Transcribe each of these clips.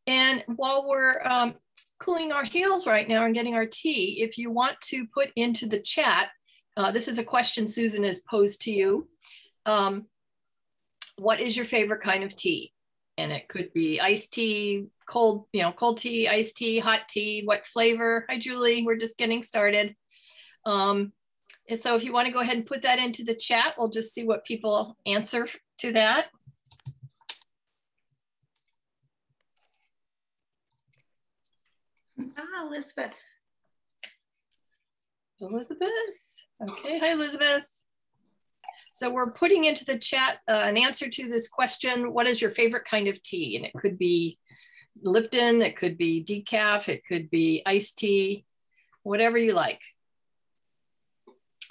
And while we're cooling our heels right now and getting our tea, if you want to put into the chat, this is a question Susan has posed to you. What is your favorite kind of tea? And it could be iced tea, cold, cold tea, iced tea, hot tea, what flavor? Hi, Julie, we're just getting started. And so if you want to go ahead and put that into the chat, we'll just see what people answer to that. Ah, Elizabeth. Elizabeth. Okay, hi, Elizabeth. So we're putting into the chat an answer to this question. What is your favorite kind of tea? And it could be Lipton, it could be decaf, it could be iced tea, whatever you like.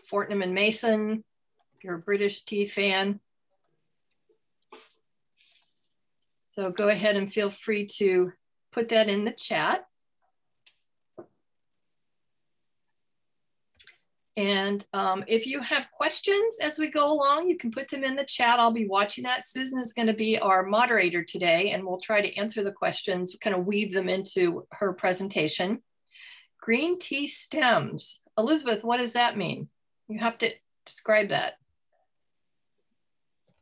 Fortnum and Mason, if you're a British tea fan. So go ahead and feel free to put that in the chat. And if you have questions as we go along, you can put them in the chat. I'll be watching that. Susan is going to be our moderator today, and we'll try to answer the questions, kind of weave them into her presentation. Green tea stems. Elizabeth, what does that mean? You have to describe that.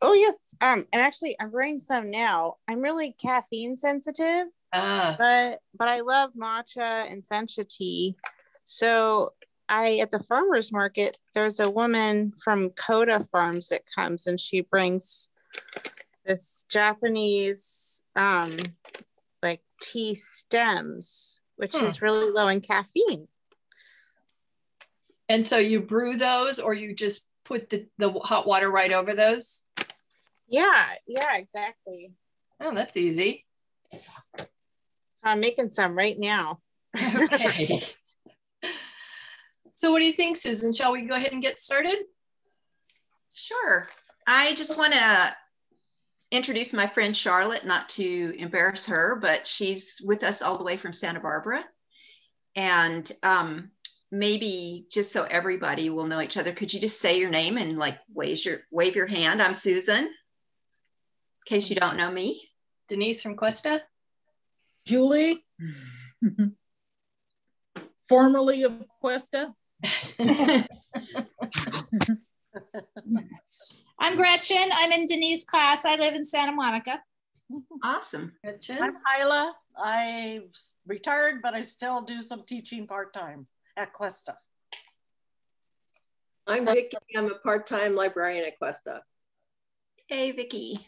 Oh, yes. And actually, I'm growing some now. I'm really caffeine sensitive, but I love matcha and sencha tea. So at the farmer's market, there's a woman from Koda Farms that comes, and she brings this Japanese like tea stems, which is really low in caffeine. And so you brew those, or you just put the hot water right over those? Yeah, exactly. Oh, that's easy. I'm making some right now. Okay. So what do you think, Susan? Shall we go ahead and get started? Sure. I just want to introduce my friend Charlotte, not to embarrass her, but she's with us all the way from Santa Barbara. And maybe just so everybody will know each other, could you just say your name and like wave your hand? I'm Susan, in case you don't know me. Denise from Cuesta. Julie, formerly of Cuesta. I'm Gretchen. I'm in Denise's class. I live in Santa Monica. Awesome. Gretchen. I'm Hyla. I retired, but I still do some teaching part-time at Cuesta. I'm Vicki. I'm a part-time librarian at Cuesta. Hey, Vicki.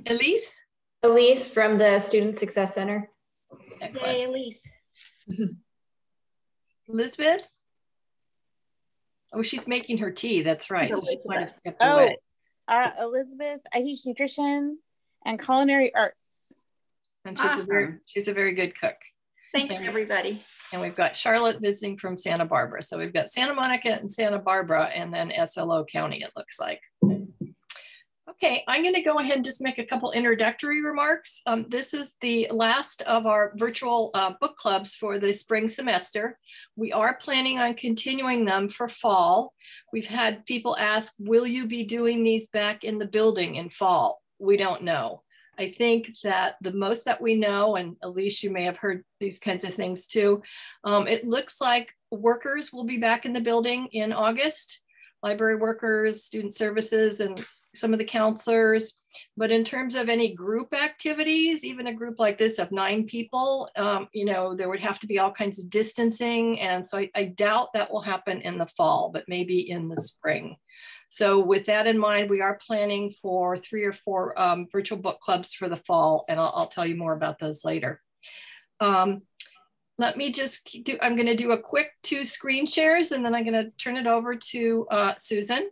Elise? Elise from the Student Success Center. Hey, Elise. Elizabeth? Oh, she's making her tea. That's right. So she might have stepped Oh, away. Elizabeth, I teach nutrition and culinary arts. And she's a very good cook. Thanks, everybody. And we've got Charlotte visiting from Santa Barbara. So we've got Santa Monica and Santa Barbara, and then SLO County, it looks like. Okay, I'm going to go ahead and just make a couple introductory remarks. This is the last of our virtual book clubs for the spring semester. We are planning on continuing them for fall. We've had people ask, will you be doing these back in the building in fall? We don't know. I think that the most that we know, and Elise, you may have heard these kinds of things too, it looks like workers will be back in the building in August, library workers, student services, and some of the counselors. But in terms of any group activities, even a group like this of 9 people, there would have to be all kinds of distancing. And so I doubt that will happen in the fall, but maybe in the spring. So with that in mind, we are planning for 3 or 4 virtual book clubs for the fall, and I'll tell you more about those later. Let me just I'm going to do a quick 2 screen shares, and then I'm going to turn it over to Susan.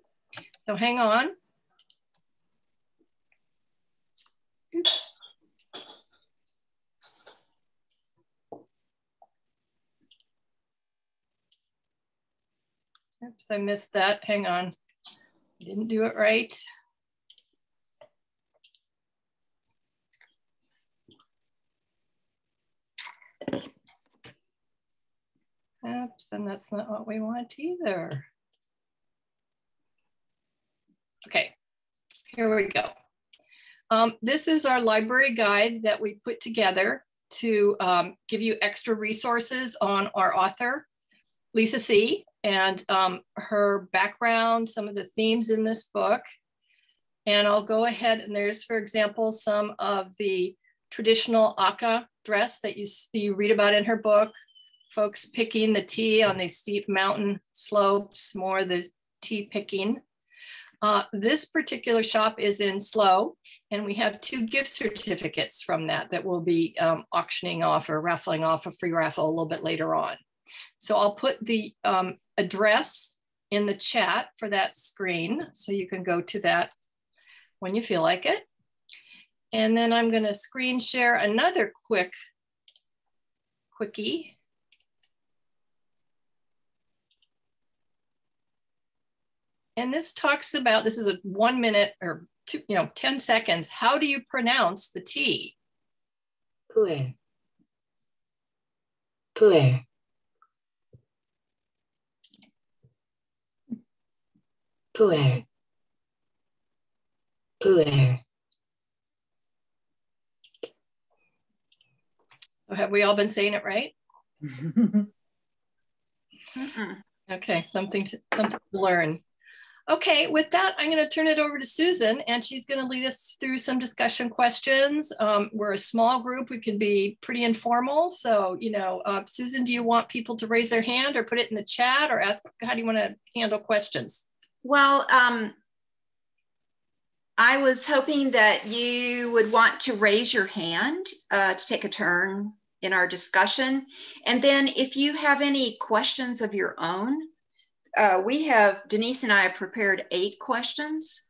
So hang on. Oops. Oops, I missed that. Hang on. Didn't do it right. Oops, and that's not what we want either. Okay, here we go. This is our library guide that we put together. to give you extra resources on our author, Lisa C., and her background, some of the themes in this book. And I'll go ahead, and there's, for example, some of the traditional Aka dress that you read about in her book, folks picking the tea on these steep mountain slopes, more the tea picking. This particular shop is in Slow, and we have 2 gift certificates from that we'll be auctioning off or raffling off a free raffle a little bit later on. So I'll put the address in the chat for that screen, so you can go to that when you feel like it. And then I'm going to screen share another quickie. And this talks about, this is a 1 minute or 10 seconds. How do you pronounce the T? Puer. Puer. Puer. Puer. So have we all been saying it right? Okay, something to learn. Okay, with that, I'm going to turn it over to Susan, and she's going to lead us through some discussion questions. We're a small group. We can be pretty informal. So, Susan, do you want people to raise their hand or put it in the chat or ask, how do you want to handle questions? Well, I was hoping that you would want to raise your hand to take a turn in our discussion. And then if you have any questions of your own, Denise and I have prepared 8 questions,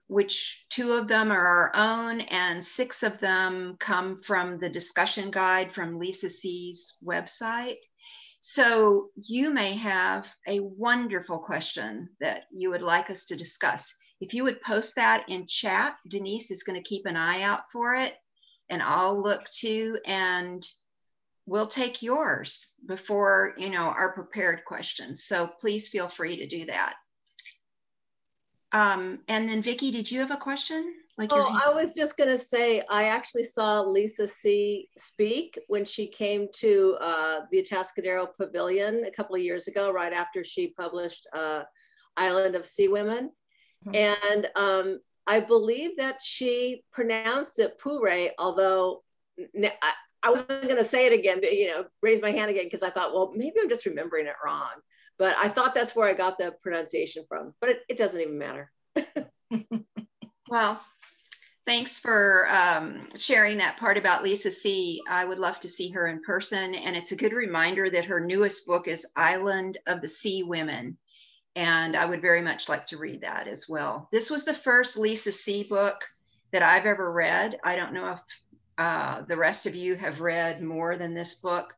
which 2 of them are our own and 6 of them come from the discussion guide from Lisa C.'s website. So you may have a wonderful question that you would like us to discuss. If you would post that in chat, Denise is going to keep an eye out for it, and I'll look too, and we'll take yours before, our prepared questions. So please feel free to do that. And then Vicki, did you have a question? I was just going to say, I actually saw Lisa C. speak when she came to the Atascadero Pavilion a couple of years ago, right after she published Island of Sea Women. And I believe that she pronounced it Pure, although I wasn't going to say it again, but, raise my hand again, because I thought, well, maybe I'm just remembering it wrong. But I thought that's where I got the pronunciation from, but it doesn't even matter. Well, thanks for sharing that part about Lisa C. I would love to see her in person. And it's a good reminder that her newest book is Island of the Sea Women. And I would very much like to read that as well. This was the first Lisa C. book that I've ever read. I don't know if the rest of you have read more than this book,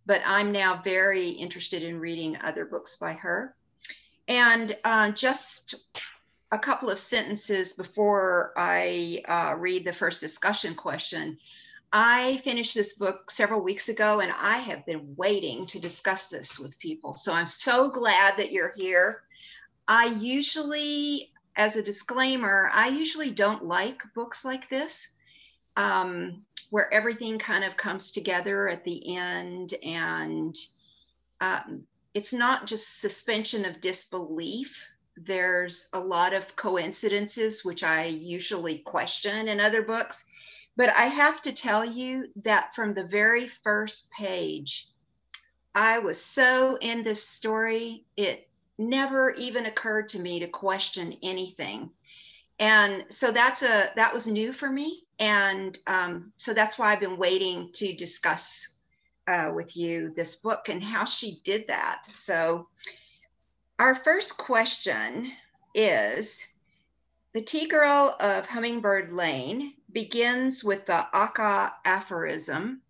but I'm now very interested in reading other books by her. And just a couple of sentences before I read the first discussion question. I finished this book several weeks ago, and I have been waiting to discuss this with people. So I'm so glad that you're here. I usually, as a disclaimer, I usually don't like books like this, where everything kind of comes together at the end, and it's not just suspension of disbelief. There's a lot of coincidences, which I usually question in other books. But I have to tell you that from the very first page, I was so in this story, it never even occurred to me to question anything. And so that was new for me. And so that's why I've been waiting to discuss with you this book and how she did that. So our first question is, the Tea Girl of Hummingbird Lane begins with the Aka aphorism.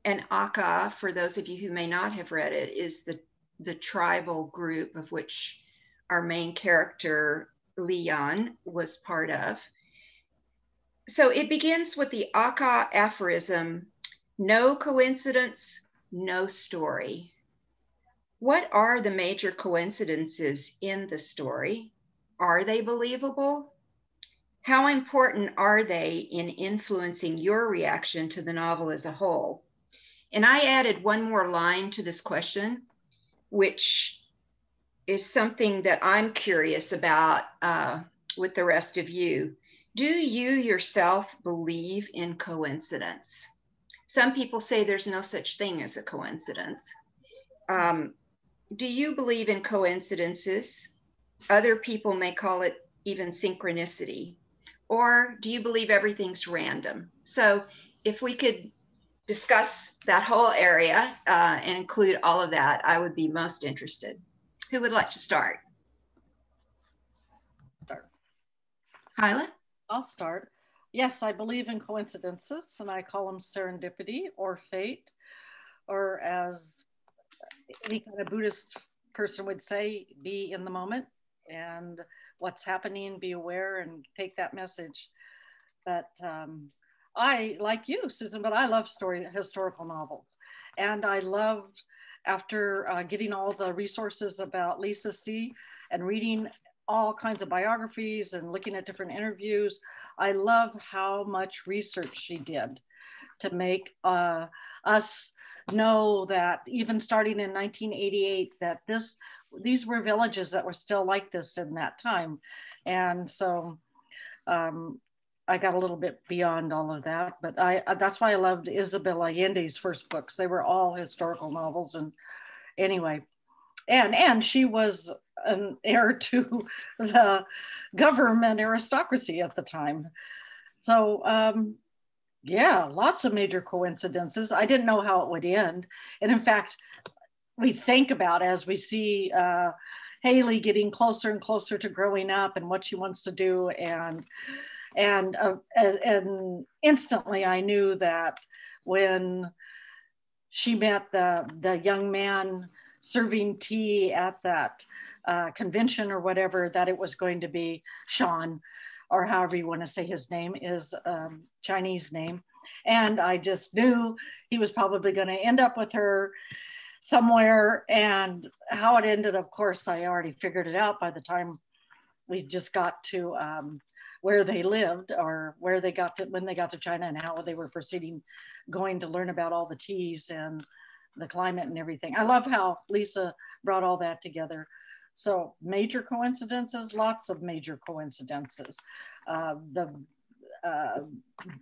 And Aka, for those of you who may not have read it, is the tribal group of which our main character, Leon, was part of. So it begins with the Aka aphorism, no coincidence, no story. What are the major coincidences in the story? Are they believable? How important are they in influencing your reaction to the novel as a whole? And I added one more line to this question, which is something that I'm curious about with the rest of you. Do you yourself believe in coincidence? Some people say there's no such thing as a coincidence. Do you believe in coincidences? Other people may call it even synchronicity. Or do you believe everything's random? So if we could discuss that whole area and include all of that, I would be most interested. Who would like to start? Hyla? I'll start. Yes, I believe in coincidences, and I call them serendipity or fate, or as any kind of Buddhist person would say, be in the moment and what's happening, be aware and take that message. But I, like you, Susan, but I love historical novels. And I loved, after getting all the resources about Lisa C. and reading all kinds of biographies and looking at different interviews, I love how much research she did to make us know that even starting in 1988, that these were villages that were still like this in that time. And so I got a little bit beyond all of that, but that's why I loved Isabel Allende's first books. They were all historical novels. And anyway, and she was an heir to the government aristocracy at the time. So yeah, lots of major coincidences. I didn't know how it would end. And in fact, we think about as we see Haley getting closer and closer to growing up and what she wants to do. And instantly I knew that when she met the young man serving tea at that convention or whatever, that it was going to be Sean, or however you want to say his name is Chinese name. And I just knew he was probably going to end up with her somewhere. And how it ended, of course, I already figured it out by the time we just got to where they lived, or where they got to, when they got to China, and how they were proceeding, going to learn about all the teas and the climate and everything. I love how Lisa brought all that together. So major coincidences, lots of major coincidences. The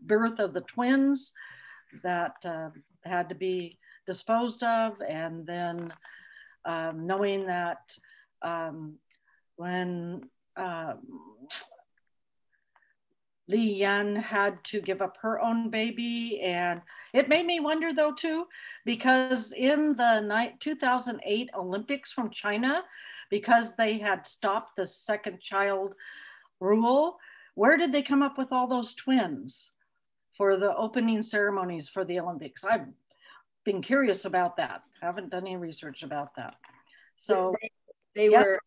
birth of the twins that had to be disposed of, and then knowing that when Li Yan had to give up her own baby. And it made me wonder though too, because in the 2008 Olympics from China, because they had stopped the second child rule, where did they come up with all those twins for the opening ceremonies for the Olympics? I've been curious about that. Haven't done any research about that. So they were,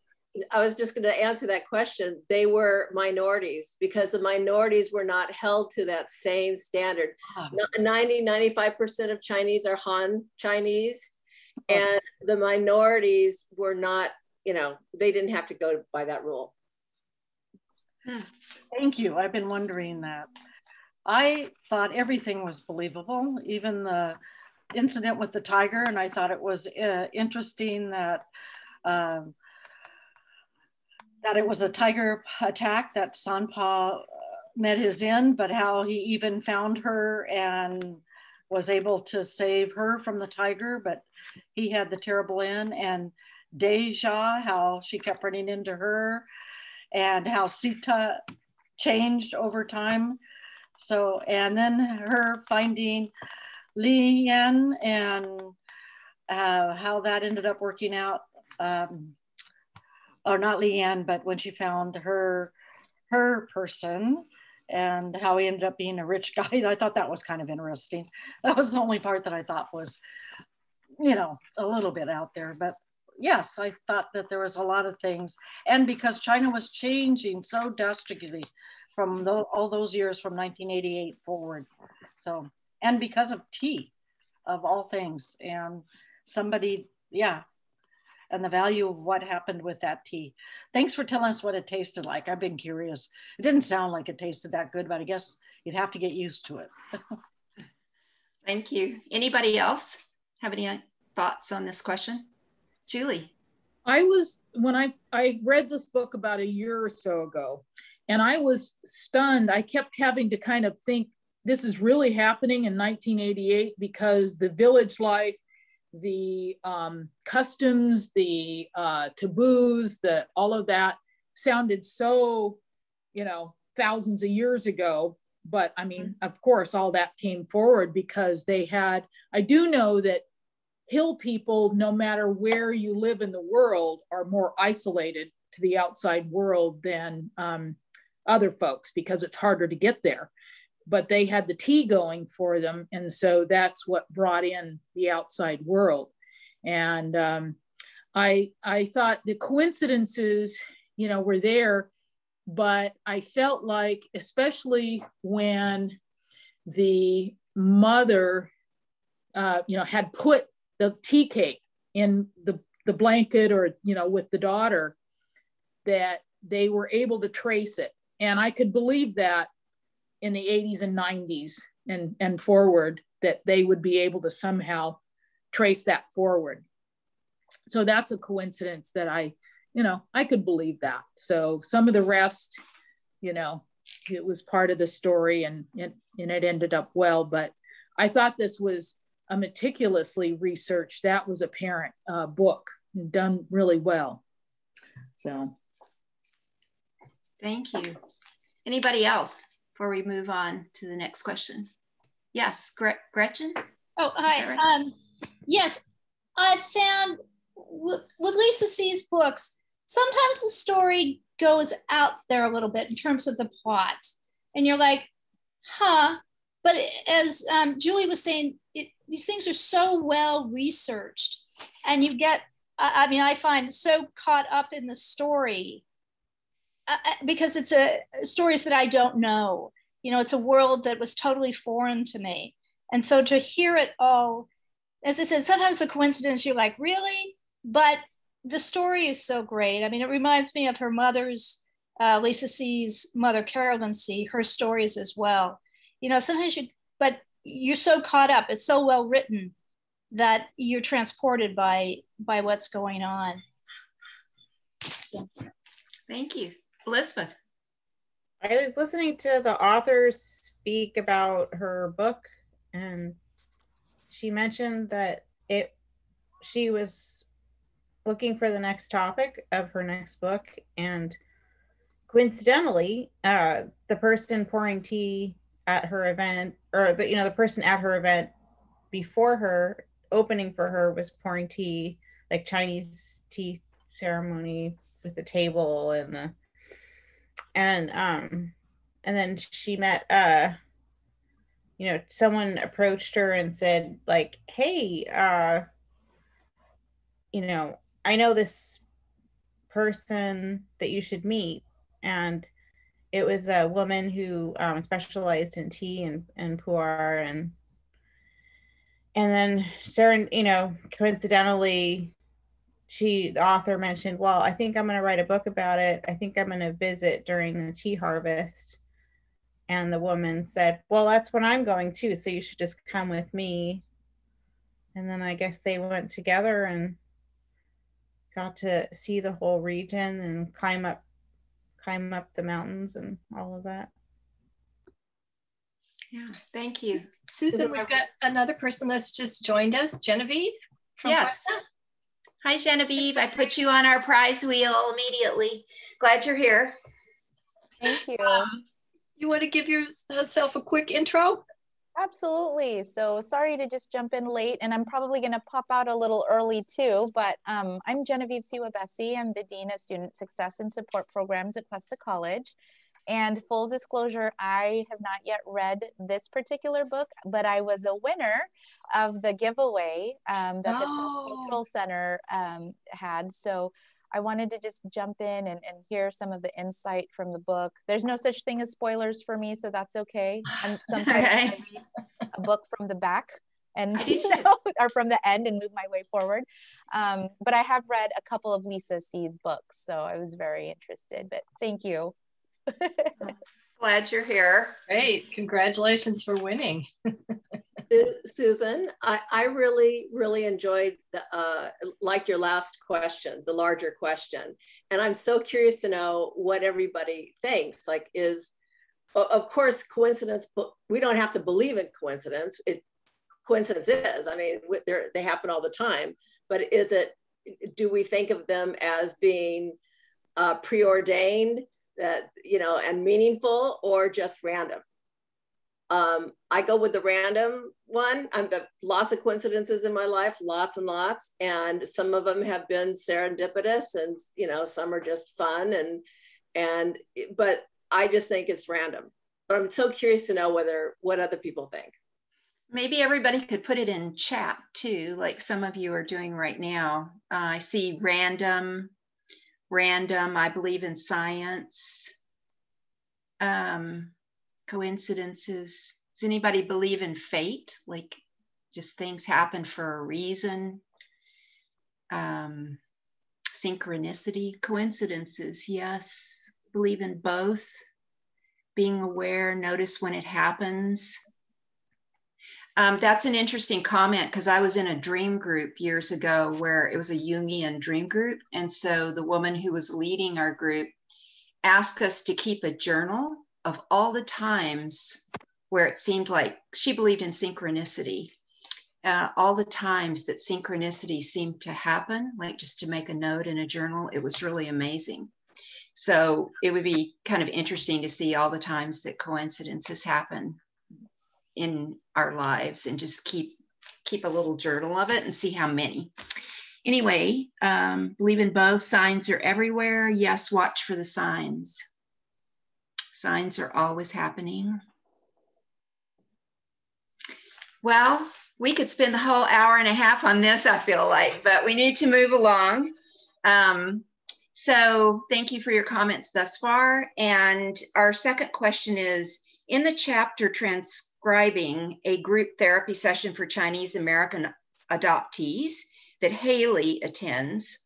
I was just going to answer that question. They were minorities, because the minorities were not held to that same standard. 95% of Chinese are Han Chinese, and the minorities were not, you know, they didn't have to go by that rule. Thank you. I've been wondering that. I thought everything was believable, even the incident with the tiger. And I thought it was interesting that that it was a tiger attack, that Sanpa met his end, but how he even found her and was able to save her from the tiger, but he had the terrible end. And Deja, how she kept running into her, and how Sita changed over time. So, and then her finding Li Yan, and how that ended up working out. Or not Li Yan, but when she found her person, and how he ended up being a rich guy. I thought that was kind of interesting. That was the only part that I thought was, you know, a little bit out there. But yes, I thought that there was a lot of things. And because China was changing so drastically from all those years from 1988 forward. So, and because of tea, of all things. And somebody, yeah. and the value of what happened with that tea. Thanks for telling us what it tasted like. I've been curious. It didn't sound like it tasted that good, but I guess you'd have to get used to it. Thank you. Anybody else have any thoughts on this question? Julie. When I read this book about a year or so ago, and I was stunned. I kept having to kind of think, this is really happening in 1988, because the village life, the customs, the taboos, all of that sounded so, thousands of years ago. But I mean, of course, all that came forward because I do know that hill people, no matter where you live in the world, are more isolated to the outside world than other folks, because it's harder to get there. But they had the tea going for them. And so that's what brought in the outside world. And I thought the coincidences, were there, but I felt like, especially when the mother, had put the tea cake in the blanket, or, with the daughter, that they were able to trace it. And I could believe that in the 80s and 90s and forward, that they would be able to somehow trace that forward. So that's a coincidence that I could believe that. So some of the rest, it was part of the story, and it ended up well. But I thought this was a meticulously researched, that was apparent book, done really well. So. Thank you. Anybody else before we move on to the next question? Yes, Gretchen? Oh, hi. Right? Yes, I found with Lisa C's books, sometimes the story goes out there a little bit in terms of the plot. And you're like, huh. But as Julie was saying, these things are so well researched, and you get, I find so caught up in the story because it's stories that I don't know. It's a world that was totally foreign to me. And so to hear it all, as I said, sometimes the coincidence, you're like, really? But the story is so great. I mean, it reminds me of her mother's, Lisa C's mother, Carolyn C., her stories as well. Sometimes but you're so caught up. It's so well written that you're transported by what's going on. Thank you. Elizabeth. I was listening to the author speak about her book, and she mentioned that she was looking for the next topic of her next book, and coincidentally, the person pouring tea at her event, or the person at her event before her, opening for her, was pouring tea, like Chinese tea ceremony with the table and then she met someone approached her and said, like, hey, I know this person that you should meet. And it was a woman who specialized in tea and pu'er, and then coincidentally, the author mentioned, well, I think I'm going to write a book about it. I think I'm going to visit during the tea harvest. And the woman said, well, that's when I'm going too, so you should just come with me. And then I guess they went together and got to see the whole region and climb up the mountains and all of that. Yeah, thank you. Susan, we've got another person that's just joined us, Genevieve from Yes. Cuesta. Hi, Genevieve. I put you on our prize wheel immediately. Glad you're here. Thank you. You want to give yourself a quick intro? Absolutely. So sorry to just jump in late, and I'm probably going to pop out a little early too, but I'm Genevieve Siwa-Bessie. I'm the Dean of Student Success and Support Programs at Cuesta College. And full disclosure, I have not yet read this particular book, but I was a winner of the giveaway that the Cultural Center had. So I wanted to just jump in and hear some of the insight from the book. There's no such thing as spoilers for me, so that's okay. And sometimes I read a book from the back and or from the end and move my way forward. But I have read a couple of Lisa C's books, so I was very interested, but thank you. Glad you're here. Great, congratulations for winning. Susan, I really, really enjoyed like your last question, the larger question. And I'm so curious to know what everybody thinks. Like, of course, coincidence, but we don't have to believe in coincidence. Coincidence is, I mean, they happen all the time, but do we think of them as being preordained, and meaningful, or just random? I go with the random one. I've lots of coincidences in my life, lots and lots, and some of them have been serendipitous, and some are just fun, but I just think it's random. But I'm so curious to know what other people think. Maybe everybody could put it in chat too, like some of you are doing right now. I see random, I believe in science. Coincidences. Does anybody believe in fate? Like just things happen for a reason? Synchronicity, coincidences, yes. Believe in both. Being aware, notice when it happens. That's an interesting comment, because I was in a dream group years ago where it was a Jungian dream group. And so the woman who was leading our group asked us to keep a journal of all the times where it seemed like she believed in synchronicity, all the times that synchronicity seemed to happen, like just to make a note in a journal. It was really amazing. So it would be kind of interesting to see all the times that coincidences happen in our lives, and just keep a little journal of it and see how many. Anyway, believe in both. Signs are everywhere. Yes, watch for the signs. Signs are always happening. Well, we could spend the whole hour and a half on this, I feel like, but we need to move along. So thank you for your comments thus far. And our second question is, in the chapter transcribing a group therapy session for Chinese American adoptees that Haley attends,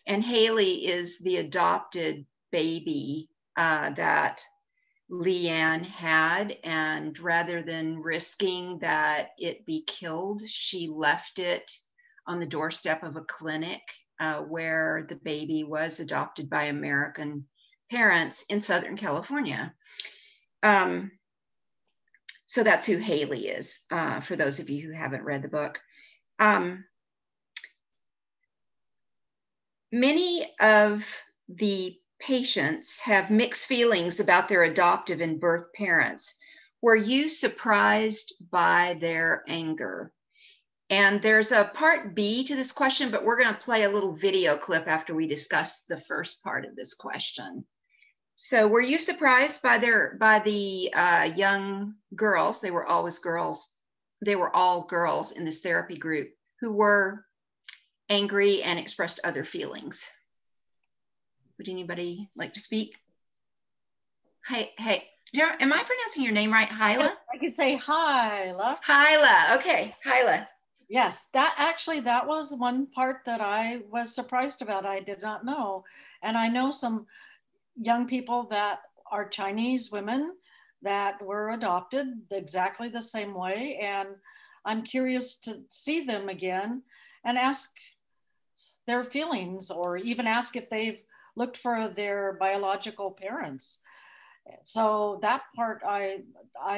and Haley is the adopted baby that Leanne had, and rather than risking that it be killed, she left it on the doorstep of a clinic where the baby was adopted by American parents in Southern California. So that's who Haley is, for those of you who haven't read the book. Many of the patients have mixed feelings about their adoptive and birth parents. Were you surprised by their anger? And there's a part B to this question, but we're going to play a little video clip after we discuss the first part of this question. So were you surprised by the young girls? They were always girls. They were all girls in this therapy group who were angry and expressed other feelings. Would anybody like to speak? Hey, am I pronouncing your name right? Hyla? I can say Hyla. Hyla, okay, Hyla. Yes, that was one part that I was surprised about. I did not know. And I know some young people that are Chinese women that were adopted exactly the same way. And I'm curious to see them again and ask their feelings, or even ask if they've looked for their biological parents. So that part, I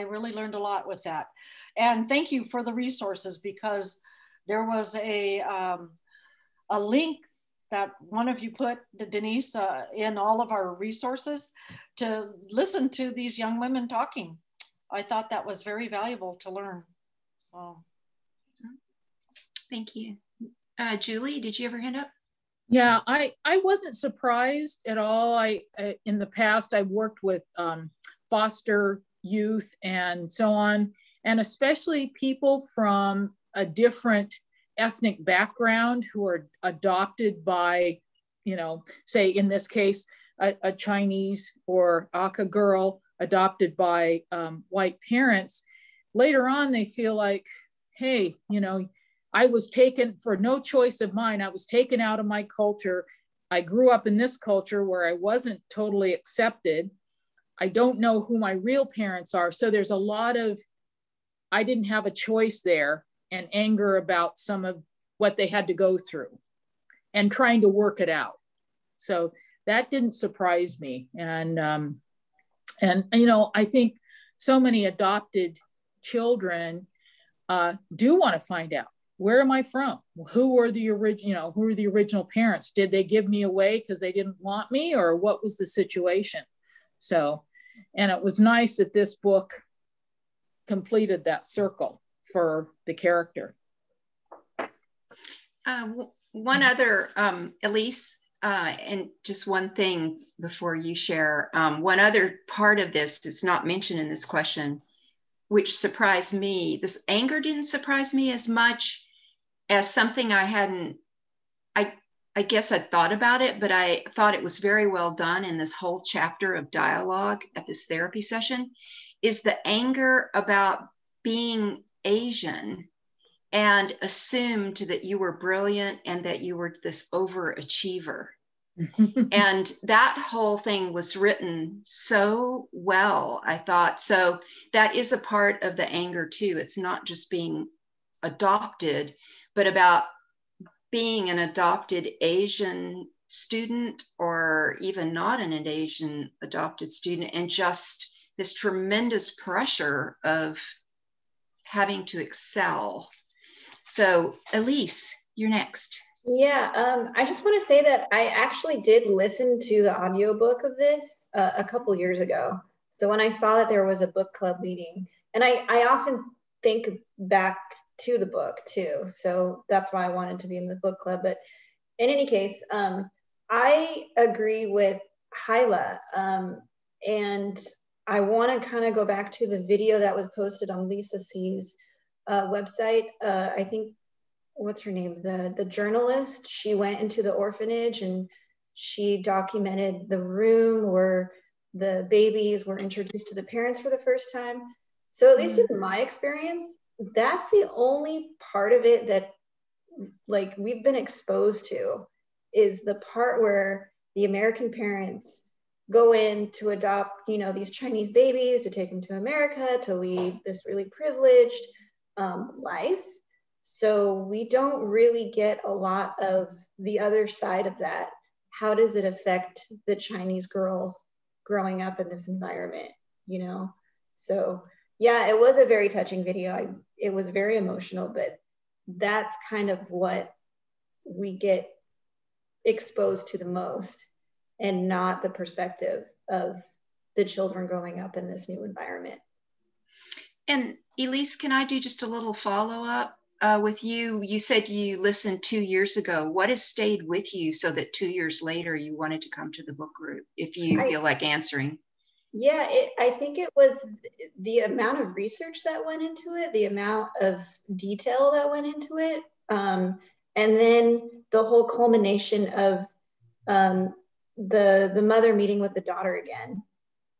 really learned a lot with that. And thank you for the resources, because there was a link that one of you put, Denise, in all of our resources to listen to these young women talking. I thought that was very valuable to learn. So, thank you. Julie, did you ever hand up? Yeah, I wasn't surprised at all. In the past, I worked with foster youth and so on, and especially people from a different ethnic background who are adopted by, say in this case, a Chinese or Aka girl adopted by white parents. Later on, they feel like, hey, you know, I was taken for no choice of mine. I was taken out of my culture. I grew up in this culture where I wasn't totally accepted. I don't know who my real parents are. So there's a lot of, I didn't have a choice there, and anger about some of what they had to go through and trying to work it out. So that didn't surprise me. And you know, I think so many adopted children do want to find out, where am I from? Who were the original, you know, who were the original parents? Did they give me away because they didn't want me, or what was the situation? So, and it was nice that this book completed that circle for the character. One other, Elise, and just one thing before you share, one other part of this that's not mentioned in this question, which surprised me. This anger didn't surprise me as much as something I hadn't, I guess I'd thought about it, but I thought it was very well done in this whole chapter of dialogue at this therapy session, is the anger about being Asian and assumed that you were brilliant and that you were this overachiever. And that whole thing was written so well, I thought. So that is a part of the anger too. It's not just being adopted, but about being an adopted Asian student, or even not an Asian adopted student, and just this tremendous pressure of having to excel. So Elise, you're next. Yeah, I just want to say that I actually did listen to the audiobook of this a couple years ago. So when I saw that there was a book club meeting, and I often think back to the book too. So that's why I wanted to be in the book club. But in any case, I agree with Hyla. And I want to kind of go back to the video that was posted on Lisa C's website. I think, what's her name? The journalist, she went into the orphanage and she documented the room where the babies were introduced to the parents for the first time. So at least in my experience, that's the only part of it that like we've been exposed to, is the part where the American parents go in to adopt, you know, these Chinese babies, to take them to America, to lead this really privileged life. So we don't really get a lot of the other side of that. How does it affect the Chinese girls growing up in this environment, you know? So yeah, it was a very touching video. It was very emotional, but that's kind of what we get exposed to the most, and not the perspective of the children growing up in this new environment. And Elise, can I do just a little follow-up with you? You said you listened 2 years ago. What has stayed with you so that 2 years later you wanted to come to the book group, if you feel like answering? Yeah, I think it was the amount of research that went into it, the amount of detail that went into it, and then the whole culmination of the mother meeting with the daughter again.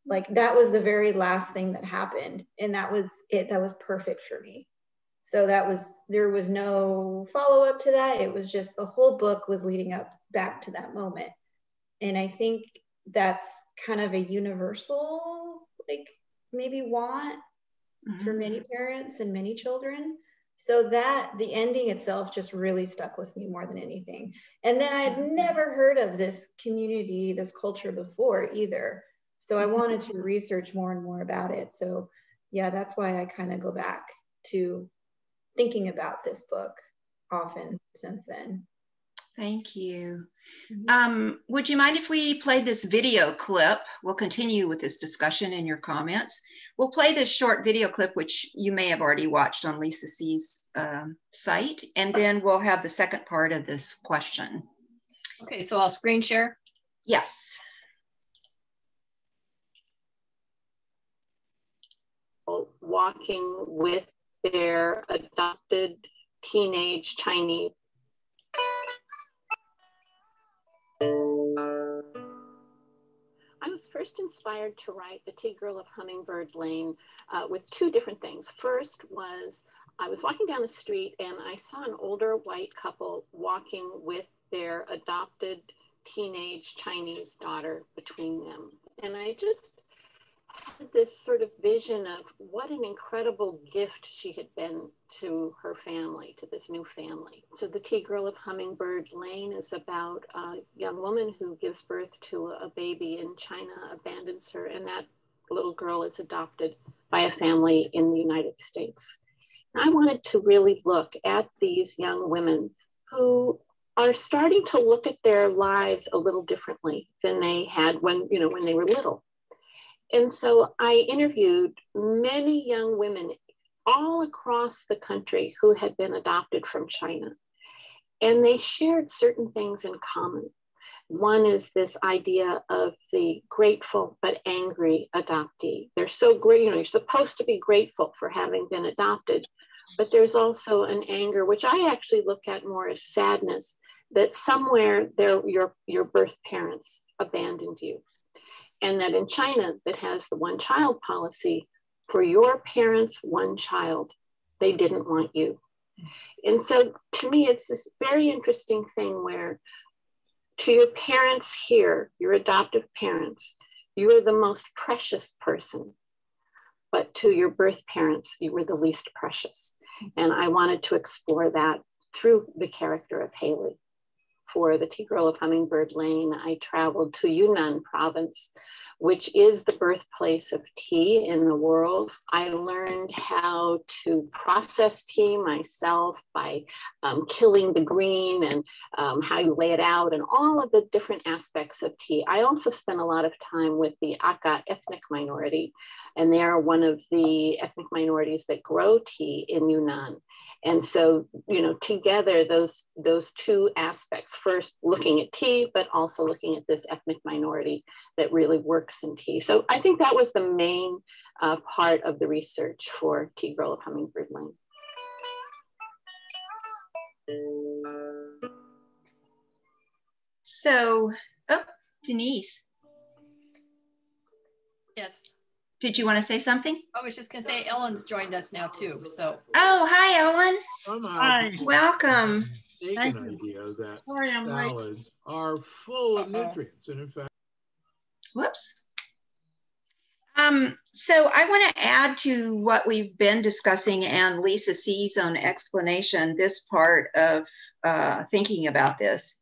Like that was the very last thing that happened, and that was it. That was perfect for me. So there was no follow-up to that. It was just the whole book was leading up back to that moment. And I think that's kind of a universal, like maybe want for many parents and many children. So that the ending itself just really stuck with me more than anything. And then I had never heard of this community, this culture before either. So I wanted to research more and more about it. So yeah, that's why I kind of go back to thinking about this book often since then. Thank you. Would you mind if we play this video clip? We'll continue with this discussion and your comments. We'll play this short video clip, which you may have already watched on Lisa C's site, and then we'll have the second part of this question. Okay, so I'll screen share. Yes. Walking with their adopted teenage Chinese. I was first inspired to write The Tea Girl of Hummingbird Lane with two different things. First was I was walking down the street and I saw an older white couple walking with their adopted teenage Chinese daughter between them. And I just had this sort of vision of what an incredible gift she had been to her family, to this new family. So The Tea Girl of Hummingbird Lane is about a young woman who gives birth to a baby in China, abandons her, and that little girl is adopted by a family in the United States. And I wanted to really look at these young women who are starting to look at their lives a little differently than they had when they were little. And so I interviewed many young women all across the country who had been adopted from China. And they shared certain things in common. One is this idea of the grateful but angry adoptee. They're so great, you're supposed to be grateful for having been adopted, but there's also an anger, which I actually look at more as sadness, that somewhere your birth parents abandoned you. And that in China, that has the one-child policy, for your parents, one child, they didn't want you. And so to me, it's this very interesting thing where to your parents here, your adoptive parents, you are the most precious person. But to your birth parents, you were the least precious. And I wanted to explore that through the character of Haley. For The Tea Girl of Hummingbird Lane, I traveled to Yunnan province, which is the birthplace of tea in the world. I learned how to process tea myself by killing the green and how you lay it out and all of the different aspects of tea. I also spent a lot of time with the Aka ethnic minority, and they are one of the ethnic minorities that grow tea in Yunnan. And so, together, those two aspects, first looking at tea, but also looking at this ethnic minority that really works in tea. So I think that was the main part of the research for Tea Girl of Hummingbird Lane. So, Denise. Yes. Did you want to say something? I was just going to say Ellen's joined us now too. So. Oh, hi, Ellen. Hi. Welcome. An idea that salads are full of nutrients, and in fact. Whoops. So I want to add to what we've been discussing and Lisa C's own explanation, this part of thinking about this.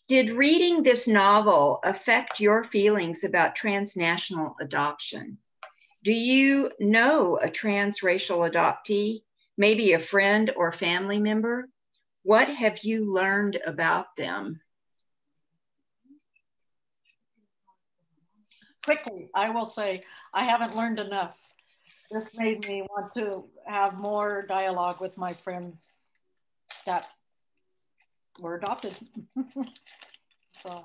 Did reading this novel affect your feelings about transnational adoption? Do you know a transracial adoptee, maybe a friend or family member? What have you learned about them? Quickly, I will say, I haven't learned enough. This made me want to have more dialogue with my friends that were adopted. So.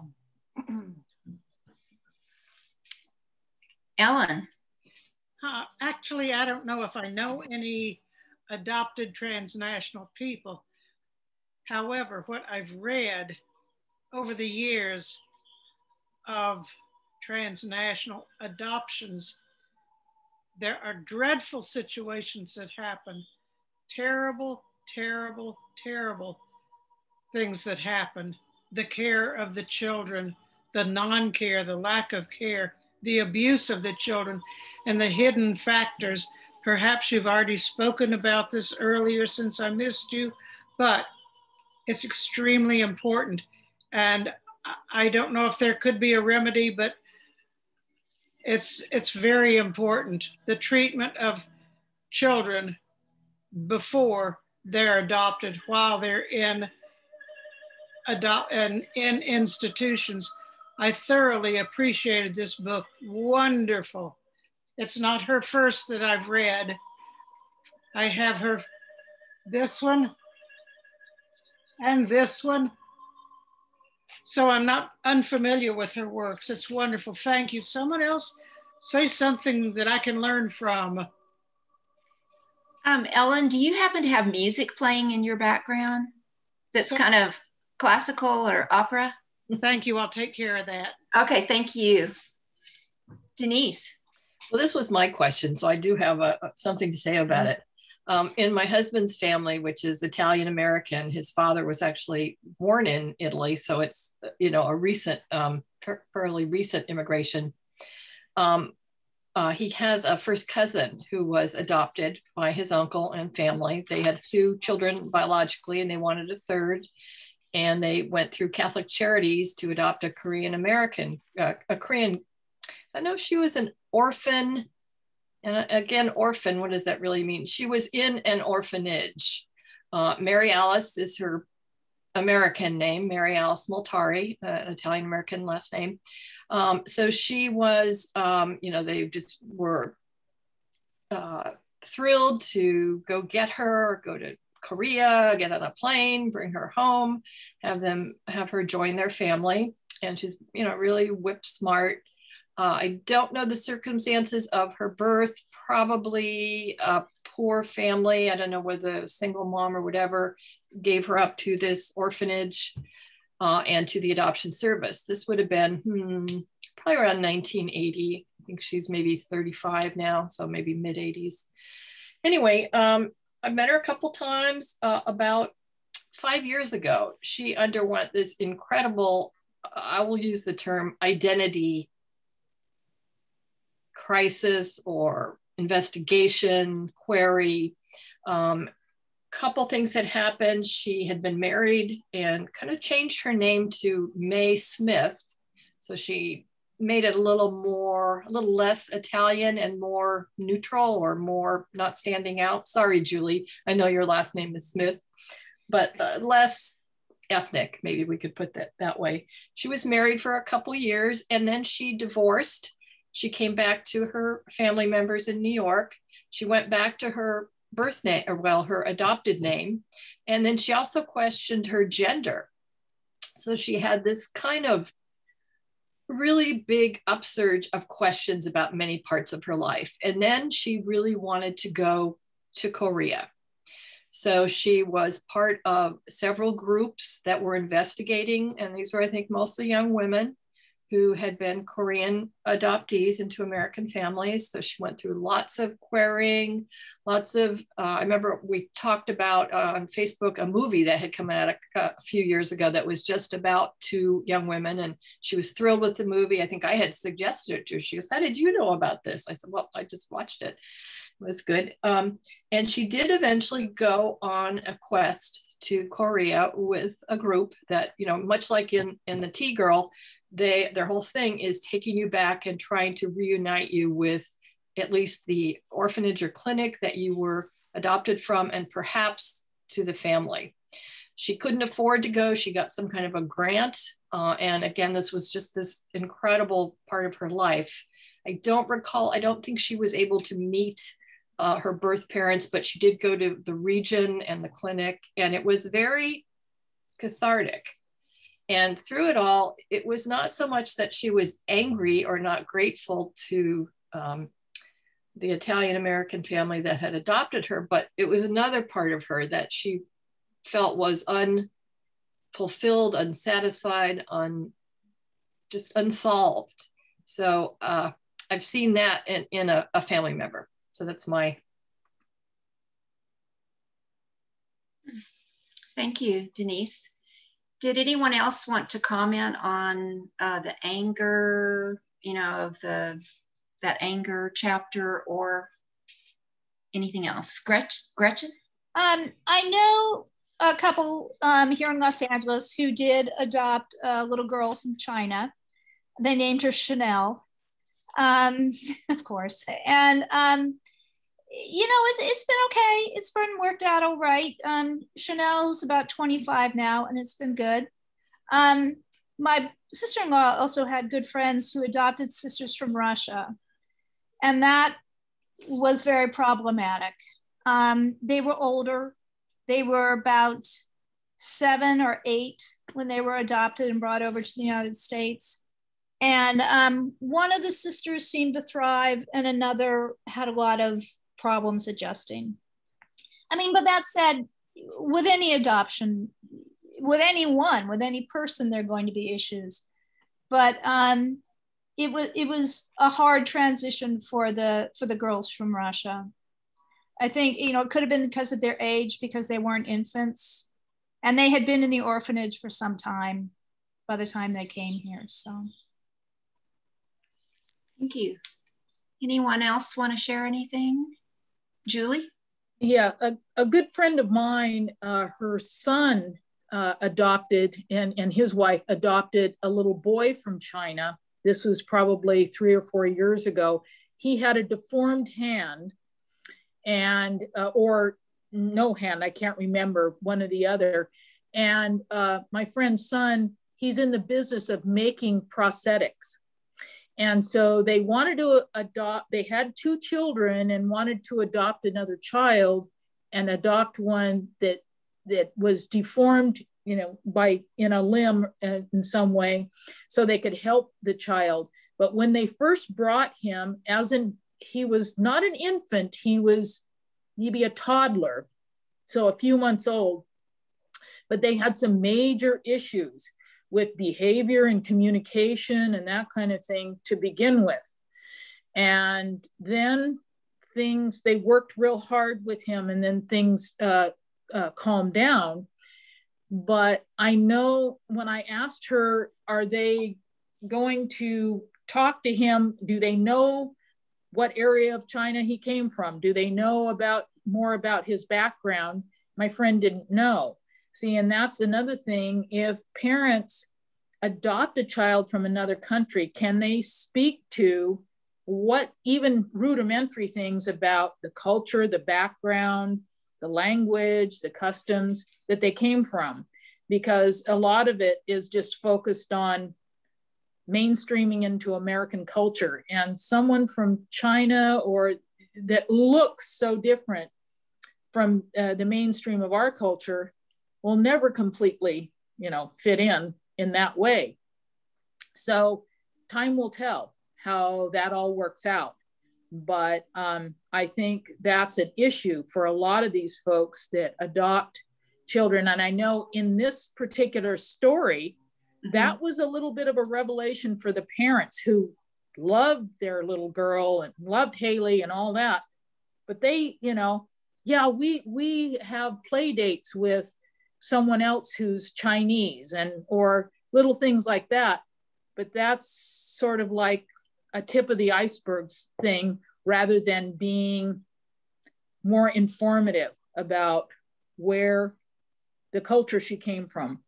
Ellen. Actually, I don't know if I know any adopted transnational people. However, what I've read over the years of transnational adoptions, there are dreadful situations that happen, terrible, terrible, terrible things that happen. The care of the children, the non-care, the lack of care, the abuse of the children, and the hidden factors. Perhaps you've already spoken about this earlier since I missed you, but it's extremely important. And I don't know if there could be a remedy, but it's very important. The treatment of children before they're adopted, while they're in institutions. I thoroughly appreciated this book. Wonderful. It's not her first that I've read. I have her, this one and this one. So I'm not unfamiliar with her works. It's wonderful. Thank you. Someone else say something that I can learn from. Ellen, do you happen to have music playing in your background that's kind of classical or opera? Thank you. I'll take care of that. Okay, thank you. Denise. Well, this was my question, so I do have something to say about it. In my husband's family, which is Italian American, his father was actually born in Italy, so it's, you know, a recent, fairly recent immigration. He has a first cousin who was adopted by his uncle and family. They had 2 children biologically, and they wanted a third. And they went through Catholic Charities to adopt a Korean American, a Korean. I know she was an orphan. And again, orphan, what does that really mean? She was in an orphanage. Mary Alice is her American name, Mary Alice Multari, an Italian American last name. So she was, you know, they just were thrilled to go get her, go to Korea, get on a plane, bring her home, have her join their family. And she's, you know, really whip smart. I don't know the circumstances of her birth, probably a poor family. I don't know whether a single mom or whatever gave her up to this orphanage and to the adoption service. This would have been probably around 1980. I think she's maybe 35 now, so maybe mid 80s. Anyway, I met her a couple times. About 5 years ago, she underwent this incredible, I will use the term identity crisis or investigation query. Couple things had happened. She had been married and kind of changed her name to May Smith. So she made it a little less Italian and more neutral, or more not standing out. Sorry, Julie, I know your last name is Smith, but less ethnic, maybe we could put that way. She was married for a couple years, and then she divorced. She came back to her family members in New York. She went back to her birth name, or well, her adopted name. And then she also questioned her gender. So she had this kind of really big upsurge of questions about many parts of her life. And then she really wanted to go to Korea. So she was part of several groups that were investigating, and these were, I think, mostly young women who had been Korean adoptees into American families. So she went through lots of querying, lots of, I remember we talked about on Facebook a movie that had come out a few years ago that was just about 2 young women, and she was thrilled with the movie. I think I had suggested it to her. She goes, "How did you know about this?" I said, "Well, I just watched it. It was good." And she did eventually go on a quest to Korea with a group that, you know, much like in the T-Girl, their whole thing is taking you back and trying to reunite you with at least the orphanage or clinic that you were adopted from, and perhaps to the family. She couldn't afford to go. She got some kind of a grant. And again, this was just this incredible part of her life. I don't think she was able to meet her birth parents, but she did go to the region and the clinic, and it was very cathartic. And through it all, it was not so much that she was angry or not grateful to the Italian American family that had adopted her, but it was another part of her that she felt was unfulfilled, unsatisfied, just unsolved. So I've seen that in a family member. So that's my. Thank you, Denise. Did anyone else want to comment on the anger, you know, of that anger chapter, or anything else? Gretchen? I know a couple here in Los Angeles who did adopt a little girl from China. They named her Chanel, of course. And, you know, it's been okay. It's been worked out all right. Chanel's about 25 now, and it's been good. My sister-in-law also had good friends who adopted sisters from Russia, and that was very problematic. They were older. They were about 7 or 8 when they were adopted and brought over to the United States. And one of the sisters seemed to thrive, and another had a lot of problems adjusting. I mean, but that said, with any adoption, with anyone, with any person, there are going to be issues. But it was a hard transition for the girls from Russia. I think, you know, it could have been because of their age, because they weren't infants. And they had been in the orphanage for some time by the time they came here, so. Thank you. Anyone else want to share anything? Julie? Yeah, a good friend of mine, her son adopted, and his wife adopted a little boy from China. This was probably 3 or 4 years ago. He had a deformed hand, and or no hand, I can't remember, one or the other. And my friend's son, he's in the business of making prosthetics. And so they wanted to adopt, they had 2 children and wanted to adopt another child and adopt one that was deformed, you know, in a limb in some way, so they could help the child. But when they first brought him, he was not an infant, he was maybe a toddler, so a few months old, but they had some major issues with behavior and communication and that kind of thing to begin with. And then they worked real hard with him, and then things calmed down. But I know when I asked her, are they going to talk to him? Do they know what area of China he came from? Do they know more about his background? My friend didn't know. See, and that's another thing. If parents adopt a child from another country, can they speak to what even rudimentary things about the culture, the background, the language, the customs that they came from? Because a lot of it is just focused on mainstreaming into American culture, and someone from China or that looks so different from the mainstream of our culture will never completely, you know, fit in that way. So time will tell how that all works out. But I think that's an issue for a lot of these folks that adopt children. And I know in this particular story, that was a little bit of a revelation for the parents who loved their little girl and loved Haley and all that. But they, you know, yeah, we have play dates with someone else who's Chinese or little things like that. But that's sort of like a tip of the iceberg thing, rather than being more informative about where the culture she came from.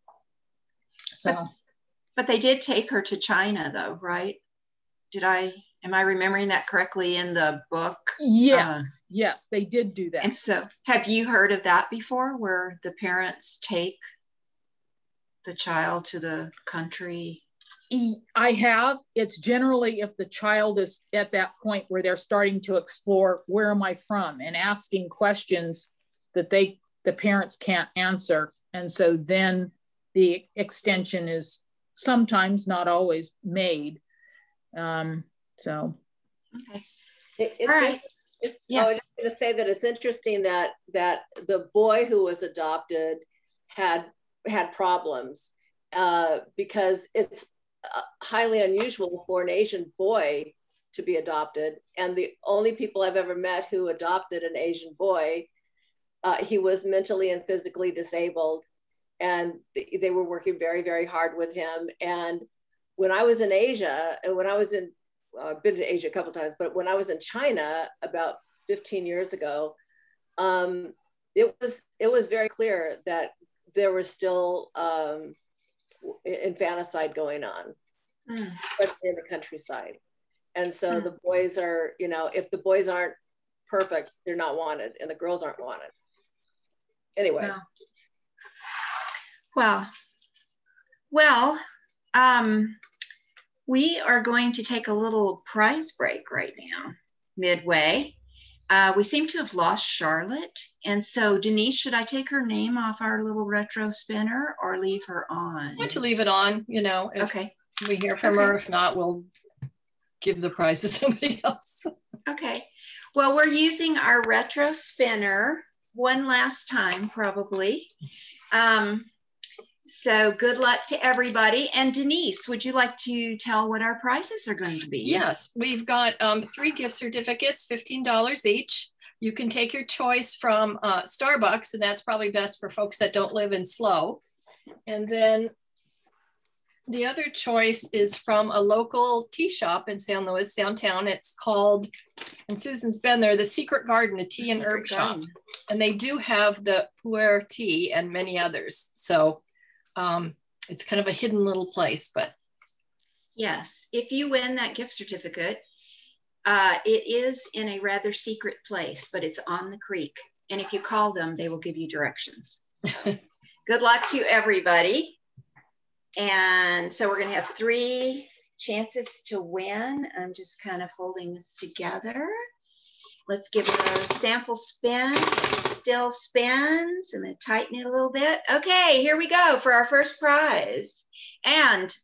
So, but they did take her to China though, right? Am I remembering that correctly in the book? Yes, yes, they did do that. And so have you heard of that before, where the parents take the child to the country? I have. It's generally if the child is at that point where they're starting to explore, where am I from, and asking questions that the parents can't answer. And so then the extension is sometimes, not always, made. So. Okay. All right. I was just going to say that it's interesting that the boy who was adopted had problems because it's highly unusual for an Asian boy to be adopted. And the only people I've ever met who adopted an Asian boy, he was mentally and physically disabled, and they were working very, very hard with him. And when I was in Asia, and when I was in, I've been to Asia a couple of times, but when I was in China about 15 years ago, it was very clear that there was still infanticide going on, especially in the countryside. And so the boys are, you know, if the boys aren't perfect, they're not wanted, and the girls aren't wanted. Anyway. Wow. Well, we are going to take a little prize break right now, midway. We seem to have lost Charlotte. And so Denise, should I take her name off our little retro spinner or leave her on? Why don't you leave it on, you know, if we hear from her. If not, we'll give the prize to somebody else. Okay. Well, we're using our retro spinner one last time, probably. So good luck to everybody. And Denise, would you like to tell what our prizes are going to be? Yes, we've got 3 gift certificates, $15 each. you can take your choice from Starbucks, and that's probably best for folks that don't live in SLO. And then the other choice is from a local tea shop in San Luis downtown. It's called, and Susan's been there, the Secret Garden, a tea and herb shop. And they do have the pu'er tea and many others. So it's kind of a hidden little place, but. Yes, if you win that gift certificate, it is in a rather secret place, but it's on the creek. And if you call them, they will give you directions. So, good luck to everybody. And so we're going to have 3 chances to win. I'm just kind of holding this together. Let's give it a sample spin. It still spins. I'm going to tighten it a little bit. Okay, here we go for our first prize. And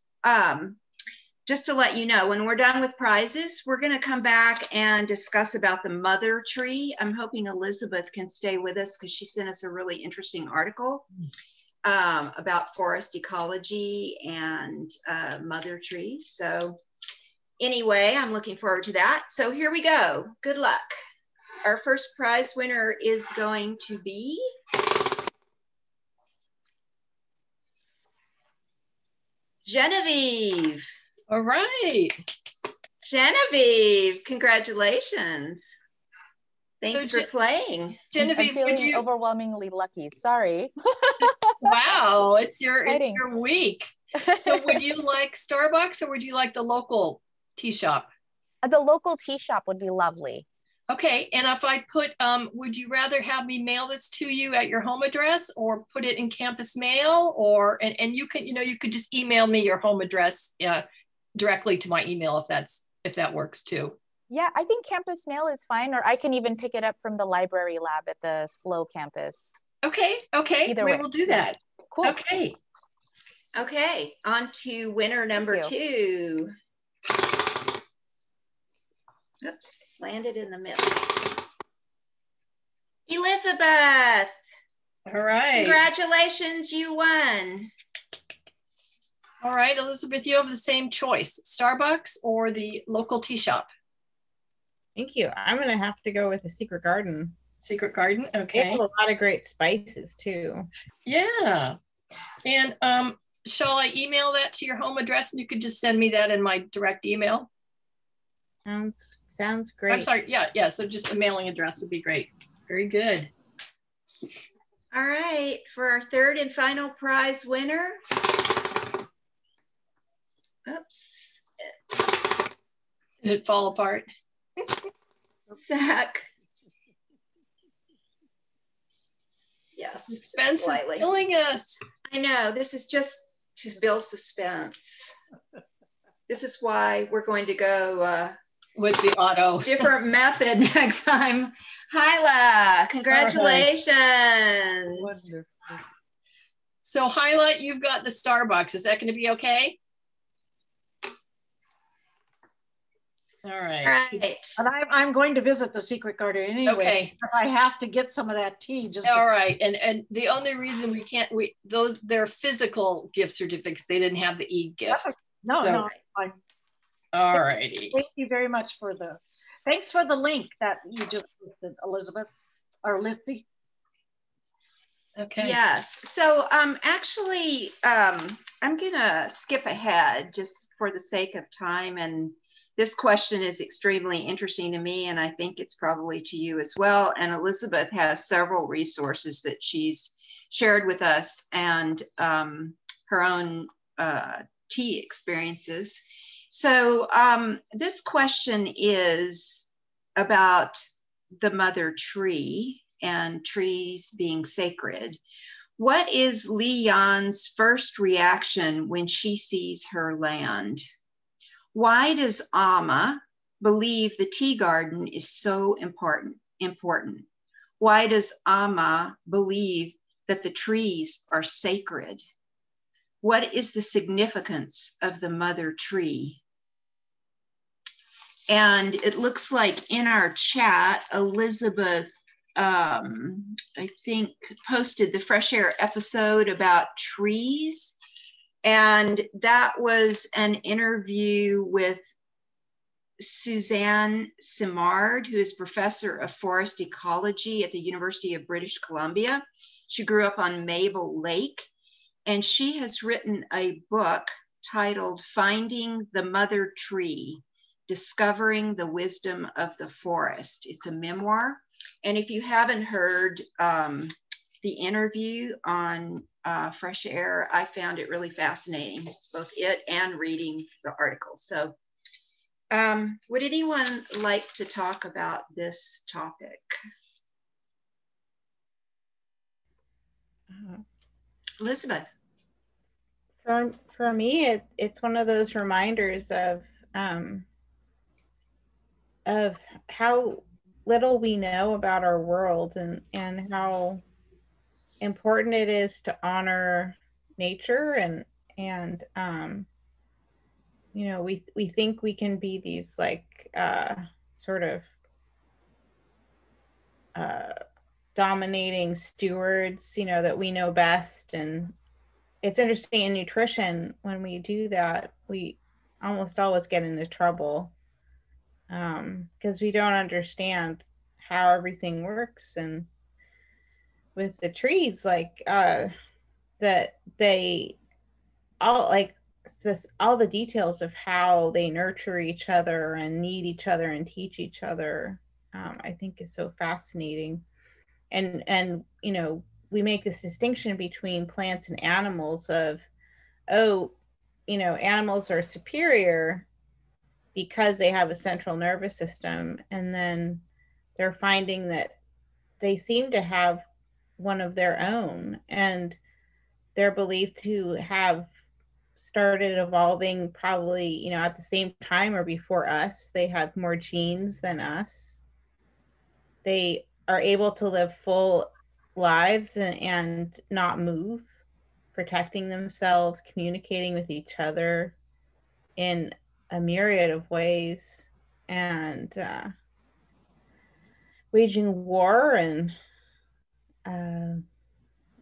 just to let you know, when we're done with prizes, we're going to come back and discuss about the mother tree. I'm hoping Elizabeth can stay with us because she sent us a really interesting article about forest ecology and mother trees. So anyway, I'm looking forward to that. So here we go. Good luck. Our first prize winner is going to be Genevieve. All right. Genevieve, congratulations. Thanks for playing. Genevieve, I'm feeling overwhelmingly lucky. Sorry. Wow, it's your week. So would you like Starbucks or would you like the local tea shop? The local tea shop would be lovely. Okay, and if I put, would you rather have me mail this to you at your home address or put it in campus mail, or and you can, you could just email me your home address directly to my email if that works too. Yeah, I think campus mail is fine, or I can even pick it up from the library lab at the SLO campus. Okay, either way, we'll do that. Cool. Okay. Okay, on to winner number 2. Oops, landed in the middle. Elizabeth. All right. Congratulations, you won. All right, Elizabeth, you have the same choice, Starbucks or the local tea shop. Thank you. I'm going to have to go with the Secret Garden. Secret Garden, okay. They have a lot of great spices too. Yeah. And shall I email that to your home address and you could just send me that in my direct email? Sounds great. I'm sorry, yeah, so just a mailing address would be great. Very good. All right, for our third and final prize winner. Oops. Did it fall apart? Zach. Yes. Suspense is killing us. I know, this is just to build suspense. This is why we're going to go with the auto. Different method next time. Hyla, congratulations. Wonderful. So Hyla, you've got the Starbucks. Is that going to be okay? All right. All right. And I'm going to visit the Secret Garden anyway. Okay. If I have to get some of that tea. Just all right. And the only reason we can't, they're physical gift certificates. They didn't have the e-gifts. No, fine. All righty. Thank you very much thanks for the link that you just listed, Elizabeth or Lizzie. Okay. Yes. So actually, I'm gonna skip ahead just for the sake of time, and this question is extremely interesting to me, and I think it's probably to you as well. And Elizabeth has several resources that she's shared with us, and her own tea experiences. So this question is about the mother tree and trees being sacred. What is Li Yan's first reaction when she sees her land? Why does Amma believe the tea garden is so important? Why does Amma believe that the trees are sacred? What is the significance of the mother tree? And it looks like in our chat, Elizabeth, I think, posted the Fresh Air episode about trees. And that was an interview with Suzanne Simard, who is professor of forest ecology at the University of British Columbia. She grew up on Mabel Lake, and she has written a book titled Finding the Mother Tree, Discovering the Wisdom of the Forest. It's a memoir. And if you haven't heard the interview on Fresh Air, I found it really fascinating, both it and reading the article. So would anyone like to talk about this topic? Elizabeth. For me, it's one of those reminders of how little we know about our world, and how important it is to honor nature, and you know, we think we can be these like sort of dominating stewards, you know, that we know best. And it's interesting in nutrition, when we do that, we almost always get into trouble because we don't understand how everything works. And with the trees, like that they all like this, all the details of how they nurture each other and need each other and teach each other, I think is so fascinating. And you know, we make this distinction between plants and animals of, oh, you know, animals are superior because they have a central nervous system, and then they're finding that they seem to have one of their own, and they're believed to have started evolving probably, you know, at the same time or before us. They have more genes than us. They are able to live full lives and not move, protecting themselves, communicating with each other in a myriad of ways, and waging war, and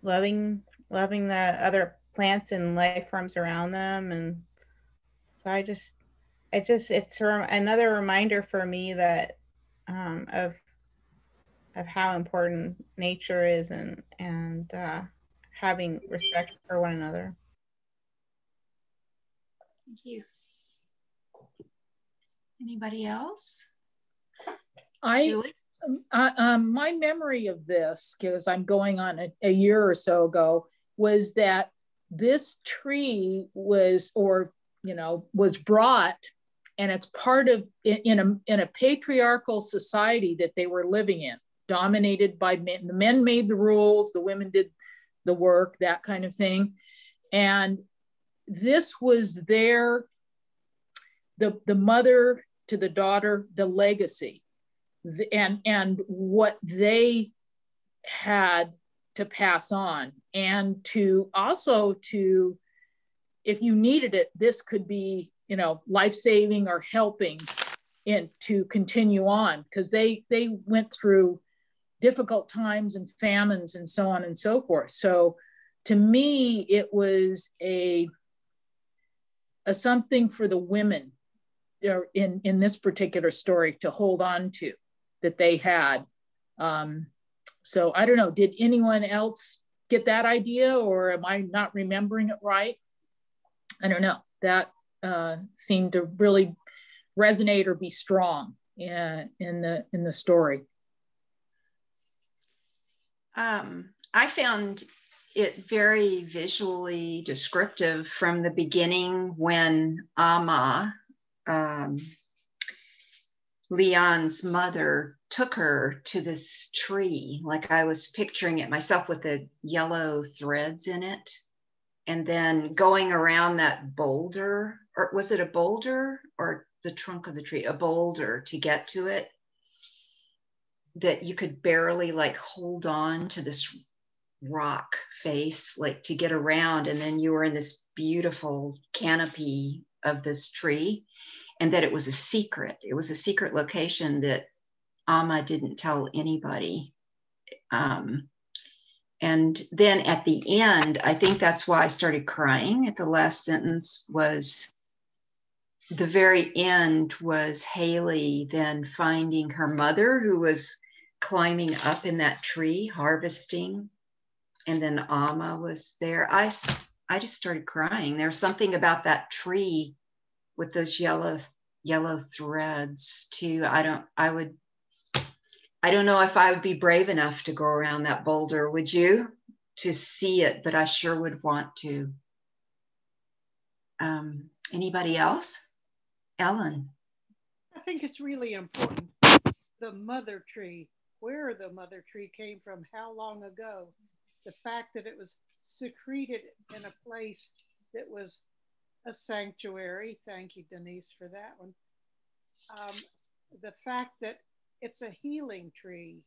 loving the other plants and life forms around them. And so it's another reminder for me that of how important nature is, and having respect for one another. Thank you. Anybody else? Julie? My memory of this, because I'm going on a year or so ago, was that this tree was brought, and it's part of in a patriarchal society that they were living in, dominated by men. The men made the rules, the women did the work, that kind of thing. And this was the mother to the daughter, the legacy, and what they had to pass on, and to also to, if you needed it, this could be, you know, life-saving or helping in to continue on, because they went through difficult times and famines and so on and so forth. So to me, it was a something for the women in this particular story to hold on to, that they had. So I don't know, did anyone else get that idea, or am I not remembering it right? I don't know. That seemed to really resonate or be strong in the story. I found it very visually descriptive from the beginning, when Amma, Leon's mother, took her to this tree. Like, I was picturing it myself with the yellow threads in it, and then going around that boulder, or was it a boulder or the trunk of the tree? A boulder, to get to it, that you could barely like hold on to this rock face, like to get around, and then you were in this beautiful canopy of this tree, and that it was a secret. It was a secret location that Amma didn't tell anybody. And then at the end, I think that's why I started crying at the last sentence, was the very end was Haley then finding her mother, who was climbing up in that tree harvesting, and then Amma was there. I just started crying. There's something about that tree with those yellow threads too. I don't know if I would be brave enough to go around that boulder. Would you? To see it, but I sure would want to. Anybody else? Ellen. I think it's really important. The mother tree, where the mother tree came from, how long ago. The fact that it was secreted in a place that was a sanctuary. Thank you, Denise, for that one. The fact that it's a healing tree.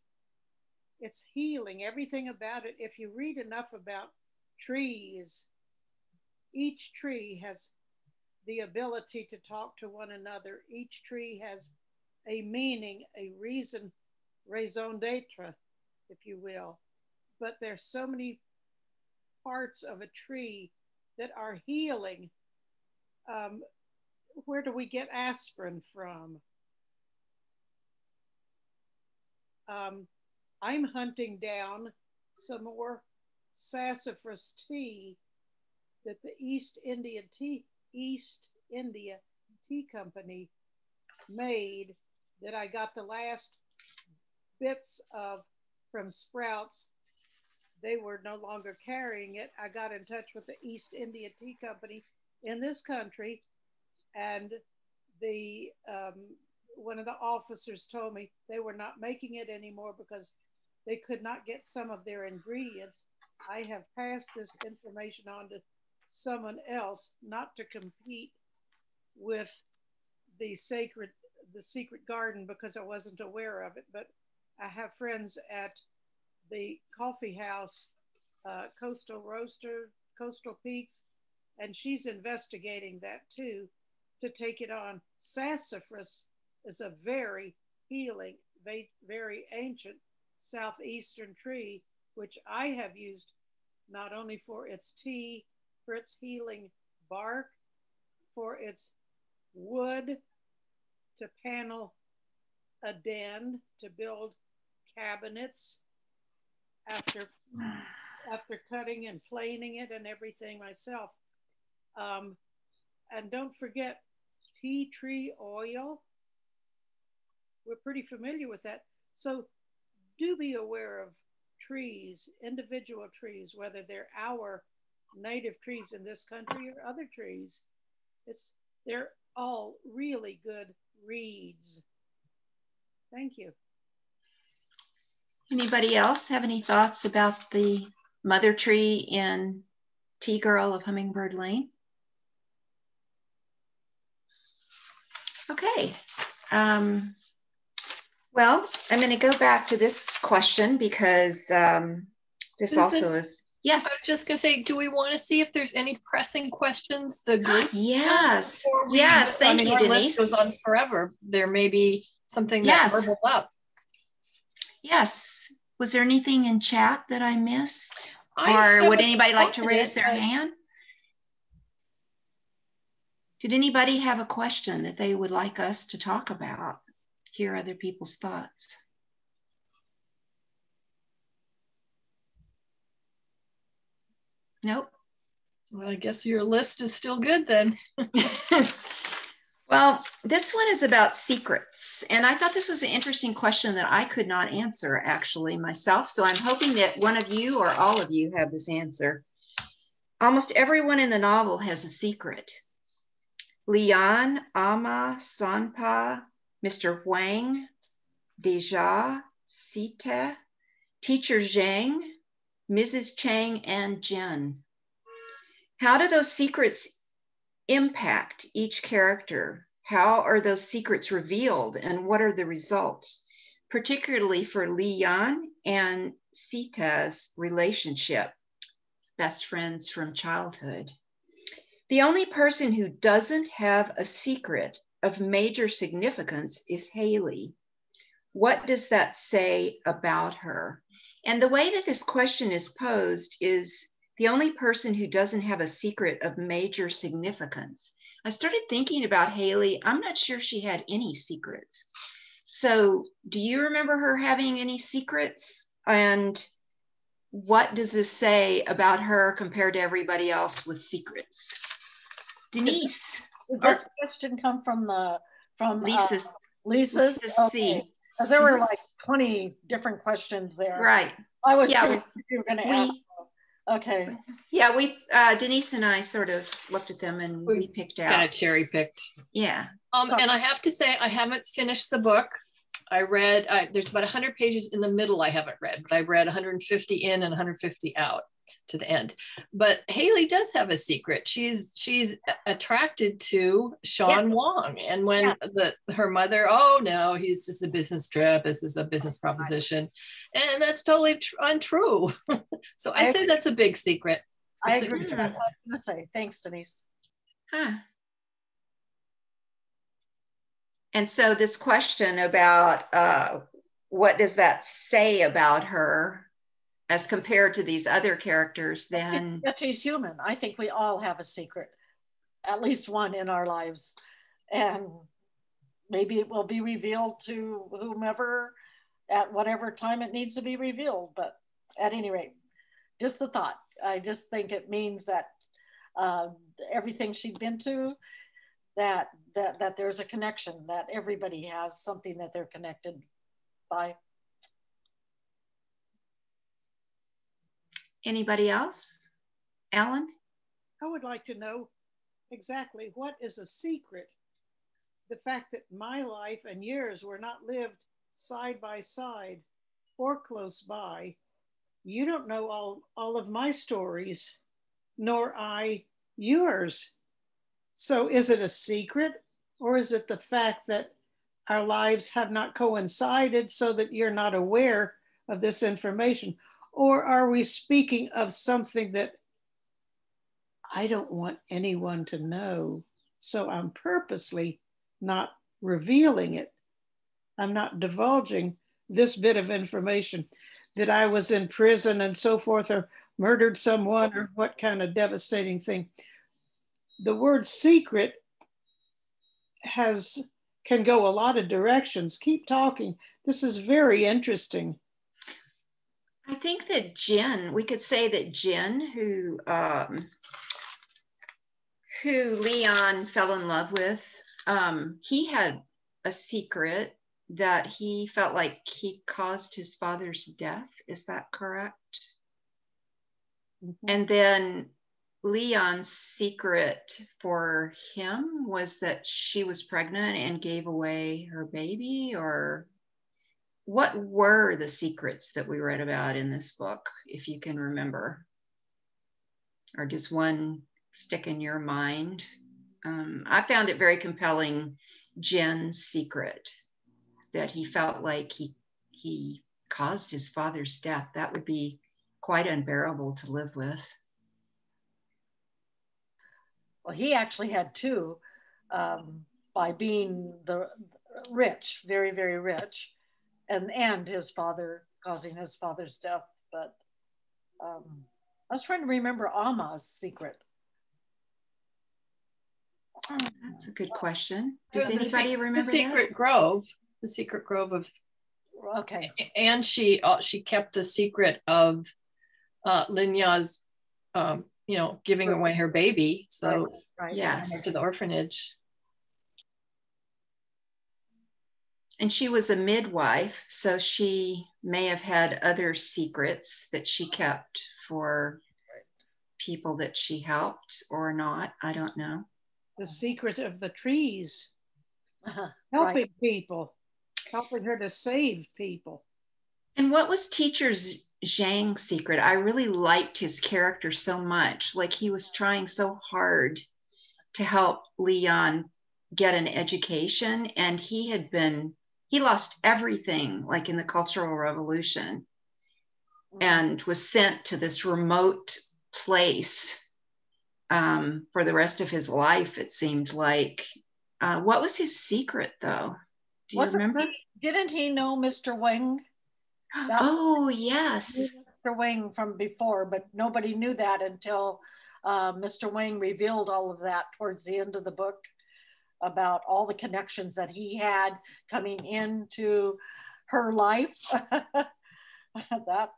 It's healing, everything about it. If you read enough about trees, each tree has the ability to talk to one another. Each tree has a meaning, a reason, raison d'etre, if you will. But there's so many parts of a tree that are healing. Where do we get aspirin from? I'm hunting down some more sassafras tea that the East India Tea Company made, that I got the last bits of from Sprouts. They were no longer carrying it. I got in touch with the East India Tea Company in this country, and the one of the officers told me they were not making it anymore because they could not get some of their ingredients. I have passed this information on to someone else, not to compete with the Secret Garden because I wasn't aware of it, but I have friends at the coffee house, Coastal Peaks, and she's investigating that too, to take it on. Sassafras is a very healing, very ancient southeastern tree, which I have used not only for its tea, for its healing bark, for its wood to panel a den, to build cabinets after cutting and planing it and everything myself. And don't forget tea tree oil. We're pretty familiar with that. So do be aware of trees, individual trees, whether they're our native trees in this country or other trees. They're all really good reads. Thank you. Anybody else have any thoughts about the mother tree in Tea Girl of Hummingbird Lane? Okay. Well, I'm going to go back to this question because this also is, yes. I was just going to say, do we want to see if there's any pressing questions the group Yes, yes, thank you, our Denise. List goes on forever. There may be something that bubbles up. Yes. Was there anything in chat that I missed? Or would anybody like to raise their hand? Did anybody have a question that they would like us to talk about? Hear other people's thoughts? Nope. Well, I guess your list is still good then. Well, this one is about secrets. And I thought this was an interesting question that I could not answer actually myself. So I'm hoping that one of you or all of you have this answer. Almost everyone in the novel has a secret. Lian, Amma, Sanpa, Mr. Huang, Deja, Sita, Teacher Zhang, Mrs. Chang, and Jen. How do those secrets impact each character? How are those secrets revealed, and what are the results, particularly for Lian and Sita's relationship, best friends from childhood? The only person who doesn't have a secret of major significance is Haley. What does that say about her? And the way that this question is posed is the only person who doesn't have a secret of major significance. I started thinking about Haley. I'm not sure she had any secrets. So do you remember her having any secrets? And what does this say about her compared to everybody else with secrets? Denise. Did this question come from Lisa's? Lisa's? Okay. Because there were like 20 different questions there. Right. I was you were going to ask. Okay. Yeah, Denise and I sort of looked at them and we picked out. Kind of cherry picked. Yeah. And I have to say, I haven't finished the book. I read, there's about 100 pages in the middle I haven't read, but I read 150 in and 150 out to the end. But Haley does have a secret. She's attracted to Sean Wong. And when her mother, oh no, he's just a business trip. This is a business proposition. And that's totally untrue. So I'd say that's a big secret. I agree. That's what I was going to say. Thanks, Denise. Huh. And so this question about what does that say about her as compared to these other characters, then? That she's human. I think we all have a secret, at least one in our lives. And maybe it will be revealed to whomever at whatever time it needs to be revealed. But at any rate, just the thought. I just think it means that everything she'd been to, that there's a connection, that everybody has something that they're connected by. Anybody else? Alan? I would like to know exactly what is a secret. The fact that my life and yours were not lived side by side or close by. You don't know all of my stories, nor I yours. So is it a secret, or is it the fact that our lives have not coincided so that you're not aware of this information? Or are we speaking of something that I don't want anyone to know, so I'm purposely not revealing it? I'm not divulging this bit of information, that I was in prison and so forth, or murdered someone, or what kind of devastating thing. The word secret can go a lot of directions. Keep talking. This is very interesting. I think that Jen, we could say that Jen, who Leon fell in love with, he had a secret that he felt like he caused his father's death. Is that correct? Mm-hmm. And then Leon's secret for him was that she was pregnant and gave away her baby, or what were the secrets that we read about in this book, if you can remember? Or does one stick in your mind? I found it very compelling, Jen's secret, that he felt like he caused his father's death. That would be quite unbearable to live with. Well, he actually had two, by being the rich, very, very rich, and his father causing his father's death. But I was trying to remember Alma's secret. That's a good question. Does anybody remember the secret grove? The secret grove of. Okay. And she kept the secret of Linya's, giving away her baby. So right. Yes. To the orphanage. And she was a midwife, so she may have had other secrets that she kept for people that she helped or not. I don't know. The secret of the trees, helping people, helping her to save people. And what was Teacher Zhang's secret? I really liked his character so much. Like, he was trying so hard to help Leon get an education, and he lost everything, like in the Cultural Revolution, and was sent to this remote place for the rest of his life, it seemed like. What was his secret, though? Do you remember? Didn't he know Mr. Wang? Oh, yes. Mr. Wang from before, but nobody knew that until Mr. Wang revealed all of that towards the end of the book about all the connections that he had coming into her life. That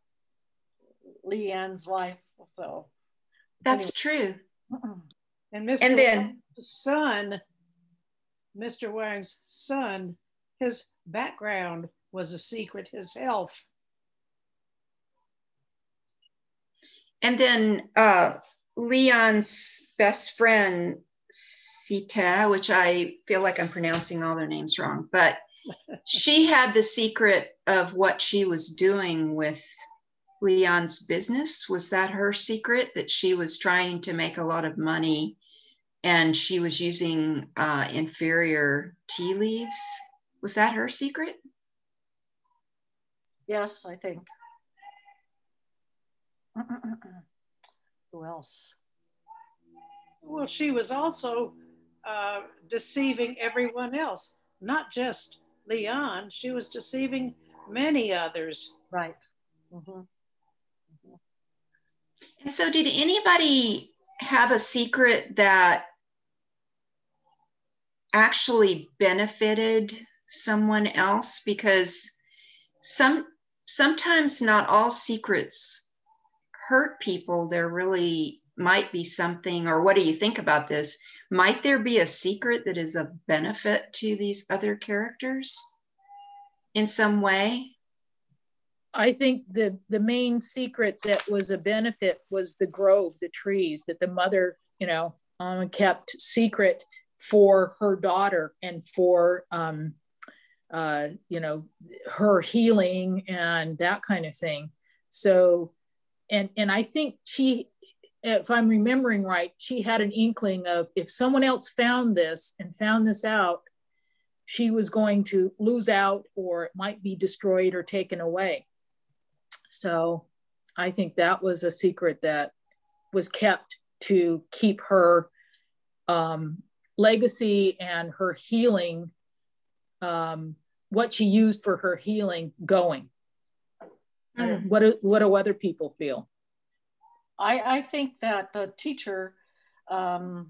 Leanne's wife. So that's true. And Mr. Wang's son, his background was a secret, his health. And then Leon's best friend, Sita, which I feel like I'm pronouncing all their names wrong, but she had the secret of what she was doing with Leon's business. Was that her secret, that she was trying to make a lot of money and she was using inferior tea leaves? Was that her secret? Yes, I think. Who else? Well, she was also deceiving everyone else, not just Leon. She was deceiving many others. Right. Mm-hmm. And so did anybody have a secret that actually benefited someone else? Because sometimes not all secrets hurt people. There really might be something, or what do you think about this? Might there be a secret that is of benefit to these other characters in some way? I think the main secret that was a benefit was the grove, the trees that the mother, kept secret for her daughter and for, her healing and that kind of thing. So, and I think she, if I'm remembering right, she had an inkling of if someone else found this out, she was going to lose out, or it might be destroyed or taken away. So I think that was a secret that was kept to keep her legacy and her healing, what she used for her healing, going. What do other people feel? I think that the teacher, the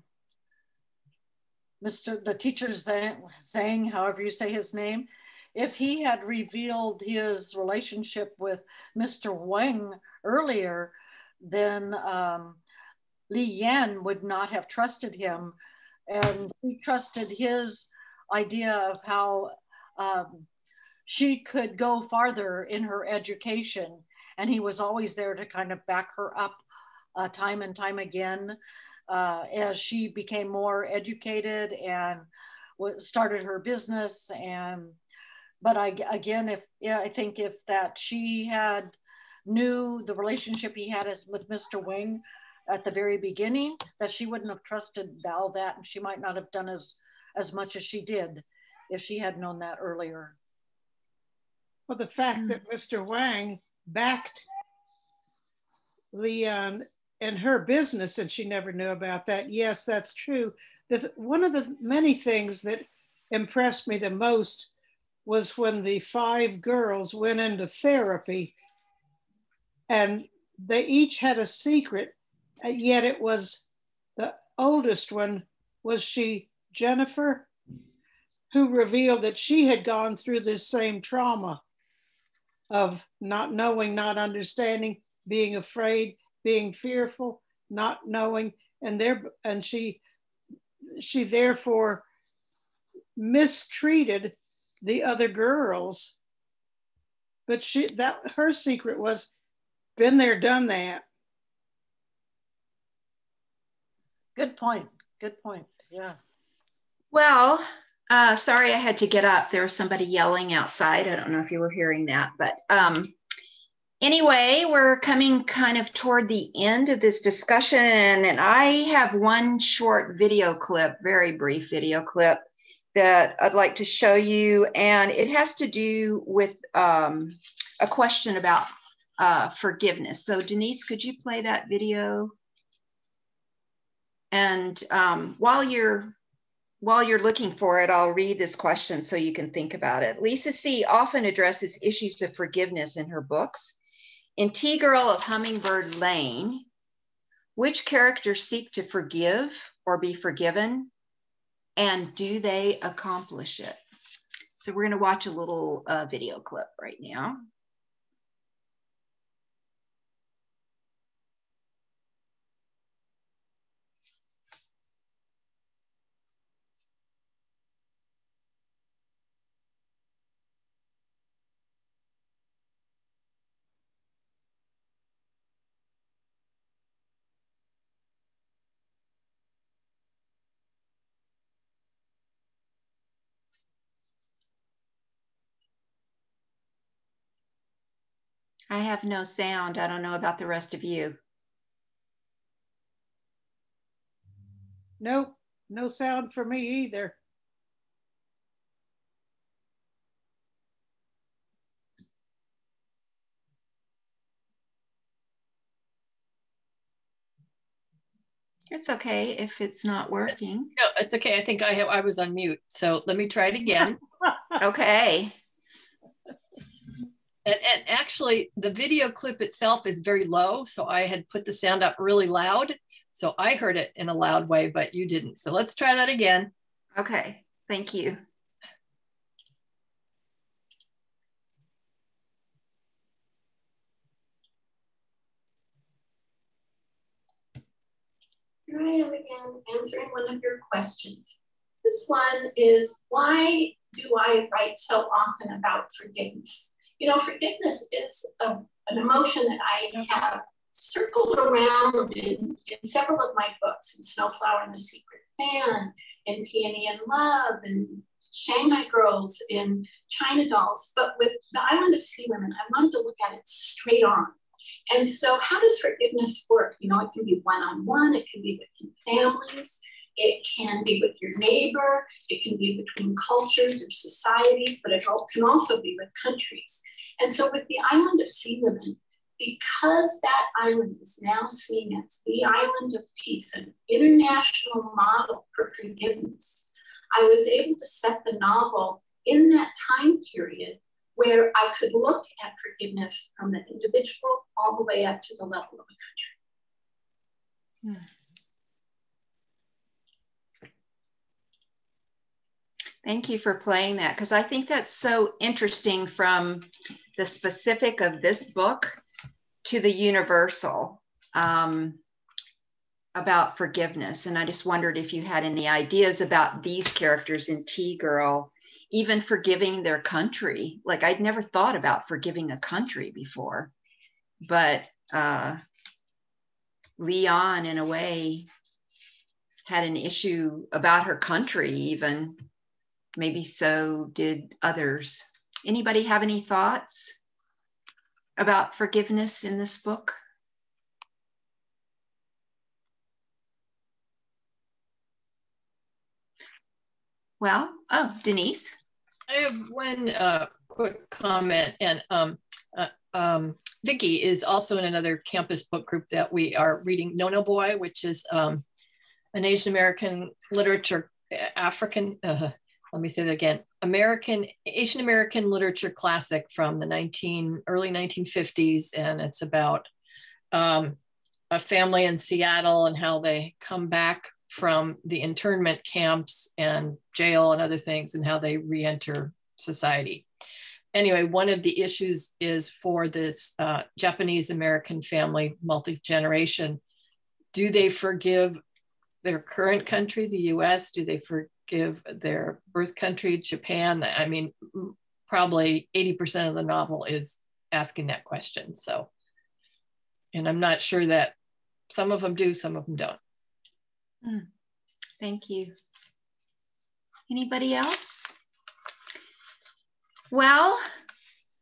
teacher Zhang, however you say his name, if he had revealed his relationship with Mr. Wang earlier, then Li Yan would not have trusted him, and he trusted his idea of how she could go farther in her education, and he was always there to kind of back her up time and time again as she became more educated and started her business. But I think if that she had knew the relationship he had with Mr. Wang at the very beginning, that she wouldn't have trusted all that, and she might not have done as much as she did if she had known that earlier. Well, the fact that Mr. Wang backed Leon in her business and she never knew about that, yes, that's true. One of the many things that impressed me the most was when the 5 girls went into therapy and they each had a secret, yet it was the oldest one, was she Jennifer, who revealed that she had gone through this same trauma of not knowing, not understanding, being afraid, being fearful, not knowing, and she therefore mistreated the other girls. But her secret was, been there, done that. Good point. Yeah. Well, sorry I had to get up. There was somebody yelling outside. I don't know if you were hearing that, but anyway, we're coming kind of toward the end of this discussion, and I have one short video clip, very brief video clip, that I'd like to show you, and it has to do with a question about forgiveness. So Denise, could you play that video? And while you're looking for it, I'll read this question so you can think about it. Lisa C. often addresses issues of forgiveness in her books. In Tea Girl of Hummingbird Lane, Which characters seek to forgive or be forgiven? And do they accomplish it? So we're going to watch a little video clip right now. I have no sound. I don't know about the rest of you. Nope, no sound for me either. It's okay if it's not working. No, it's okay. I think I was on mute. So let me try it again. Okay. And actually, the video clip itself is very low. So I had put the sound up really loud. So I heard it in a loud way, but you didn't. So let's try that again. Okay, thank you. Here I am again answering one of your questions. This one is, why do I write so often about forgiveness? You know, forgiveness is an emotion that I have circled around in several of my books, in Snowflower and the Secret Fan, in Peony and Love, and Shanghai Girls, in China Dolls. But with The Island of Sea Women, I wanted to look at it straight on. And so how does forgiveness work? You know, it can be one-on-one, it can be within families, it can be with your neighbor, it can be between cultures or societies, but it can also be with countries. And so with The Island of Sea Women, because that island is now seen as the island of peace, an international model for forgiveness, I was able to set the novel in that time period where I could look at forgiveness from the individual all the way up to the level of a country. Thank you for playing that, because I think that's so interesting from the specific of this book to the universal about forgiveness. And I just wondered if you had any ideas about these characters in Tea Girl, even forgiving their country. Like, I'd never thought about forgiving a country before, but Leon, in a way, had an issue about her country even. Maybe so did others. Anybody have any thoughts about forgiveness in this book? Well, oh, Denise. I have one quick comment, and Vicki is also in another campus book group that we are reading, No No Boy, which is an Asian American literature, let me say that again, Asian American literature classic from the early 1950s, and it's about a family in Seattle and how they come back from the internment camps and jail and other things, and how they re-enter society. Anyway, one of the issues is for this Japanese American family, multi-generation, do they forgive their current country, the US? Do they forgive their birth country, Japan? I mean, probably 80% of the novel is asking that question. So, and I'm not sure that some of them do, some of them don't. Thank you. Anybody else? Well,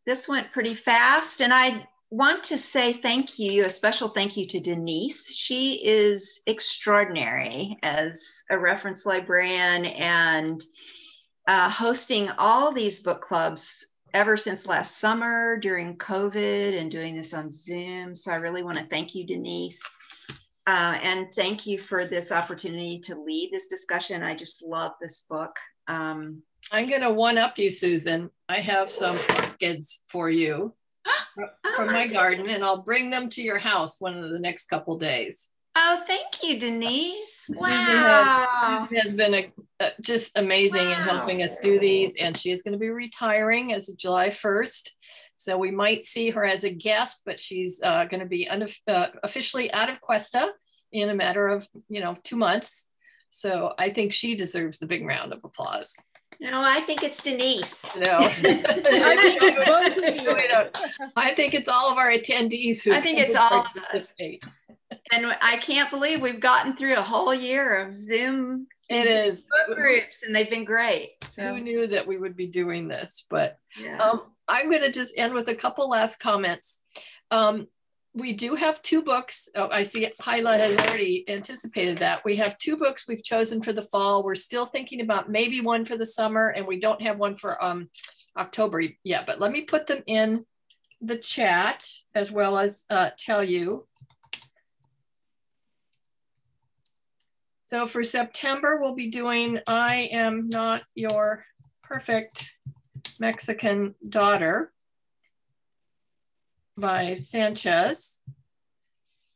this went pretty fast, and I want to say thank you, a special thank you to Denise. She is extraordinary as a reference librarian and hosting all these book clubs ever since last summer during COVID and doing this on Zoom. So I really want to thank you, Denise. And thank you for this opportunity to lead this discussion. I just love this book. I'm going to one-up you, Susan. I have some orchids for you from my garden, and I'll bring them to your house one of the next couple days. Oh, thank you, Denise. Wow. Susan has been just amazing in helping us do these, and she is going to be retiring as of July 1st. So we might see her as a guest, but she's going to be officially out of Cuesta in a matter of 2 months. So I think she deserves the big round of applause. No, I think it's Denise. No, I think it's both of you. I think it's all of our attendees who. I think it's all of us. And I can't believe we've gotten through a whole year of Zoom. It is book groups, and they've been great. So. Who knew that we would be doing this? But yeah. I'm going to just end with a couple last comments. We do have 2 books. Oh, I see Hyla has already anticipated that. We have 2 books we've chosen for the fall. We're still thinking about maybe one for the summer, and we don't have one for October yet. But let me put them in the chat as well as tell you. So for September, we'll be doing I Am Not Your Perfect Mexican Daughter by Sanchez.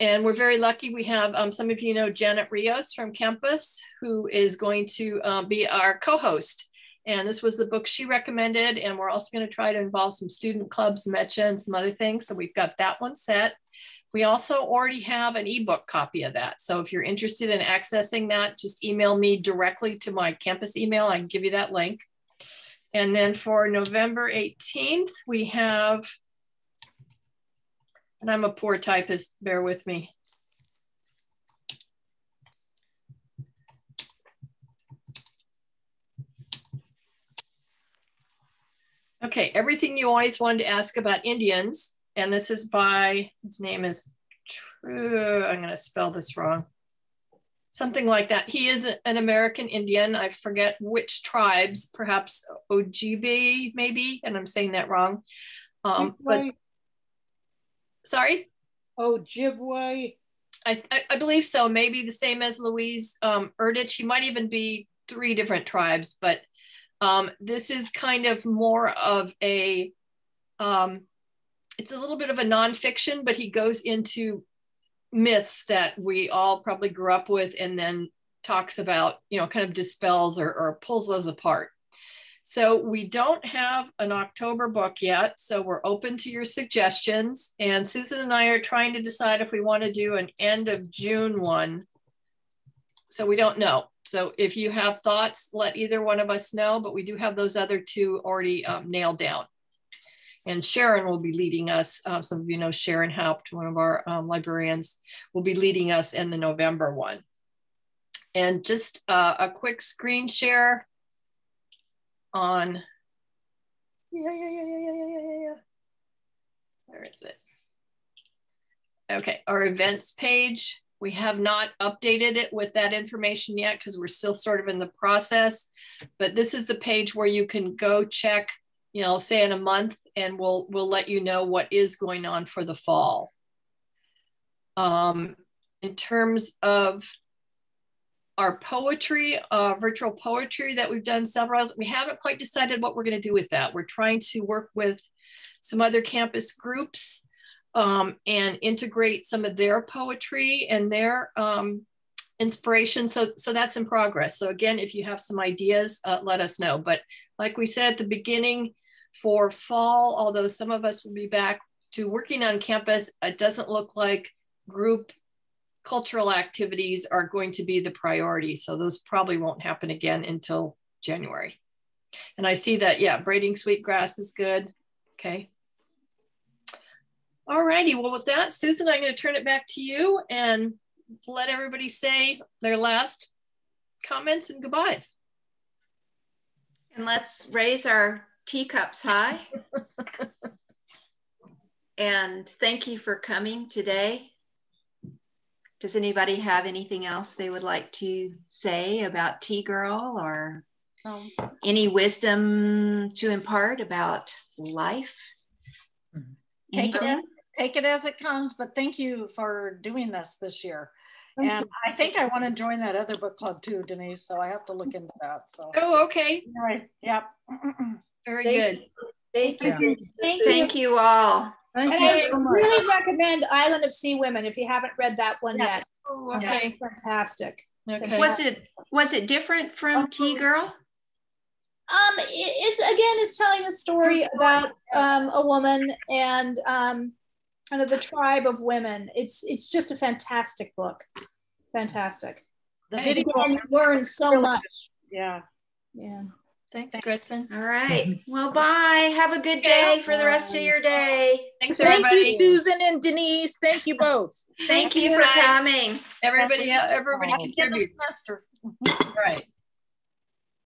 And we're very lucky. We have some of you know Janet Rios from campus, who is going to be our co-host. And this was the book she recommended. And we're also going to try to involve some student clubs, Mecha, and some other things. So we've got that one set. We also already have an ebook copy of that. So if you're interested in accessing that, just email me directly to my campus email. I can give you that link. And then for November 18th, we have, and I'm a poor typist, bear with me. Okay, Everything You Always Wanted to Ask About Indians. And this is by, his name is True, I'm gonna spell this wrong. Something like that. He is an American Indian. I forget which tribes, perhaps Ojibwe maybe, and I'm saying that wrong. But sorry? Ojibwe. I believe so, maybe the same as Louise Erdich. He might even be 3 different tribes, but this is kind of more of a, it's a little bit of a nonfiction, but he goes into myths that we all probably grew up with and then talks about, kind of dispels or pulls those apart. So we don't have an October book yet, so we're open to your suggestions. And Susan and I are trying to decide if we want to do an end of June one. So we don't know. So if you have thoughts, let either one of us know, but we do have those other 2 already nailed down. And Sharon will be leading us. Some of you know Sharon Haupt, one of our librarians, will be leading us in the November one. And just a quick screen share on, where is it? Okay, our events page. We have not updated it with that information yet because we're still sort of in the process, but this is the page where you can go check, say in a month, and we'll let you know what is going on for the fall. In terms of our poetry, virtual poetry that we've done several, we haven't quite decided what we're going to do with that. We're trying to work with some other campus groups and integrate some of their poetry and their inspiration. So that's in progress. So again, if you have some ideas, let us know. But like we said at the beginning, for fall, although some of us will be back to working on campus, it doesn't look like group cultural activities are going to be the priority. So those probably won't happen again until January. And I see that, yeah, braiding sweetgrass is good. Okay. All righty, well with that, Susan, I'm going to turn it back to you and let everybody say their last comments and goodbyes. And let's raise our teacups high. And thank you for coming today. Does anybody have anything else they would like to say about Tea Girl, or any wisdom to impart about life? Take it as it comes, but thank you for doing this year. Thank you. I think I want to join that other book club too, Denise, so I have to look into that. So. Oh, okay. All right. Yep. Very good. Thank you. Thank you all. And I really recommend Island of Sea Women if you haven't read that one yet. Oh, okay. That's fantastic. Okay. Was it different from Tea Girl? It's telling a story about a woman and kind of the tribe of women. It's just a fantastic book. Fantastic. The video, you learn so much. Yeah. Yeah. Thanks, Gretchen. All right. Well, bye. Have a good day for the rest of your day. Thanks, everybody. Thank you, Susan and Denise. Thank you both. Thank you for coming. Everybody contributes. semester. Right.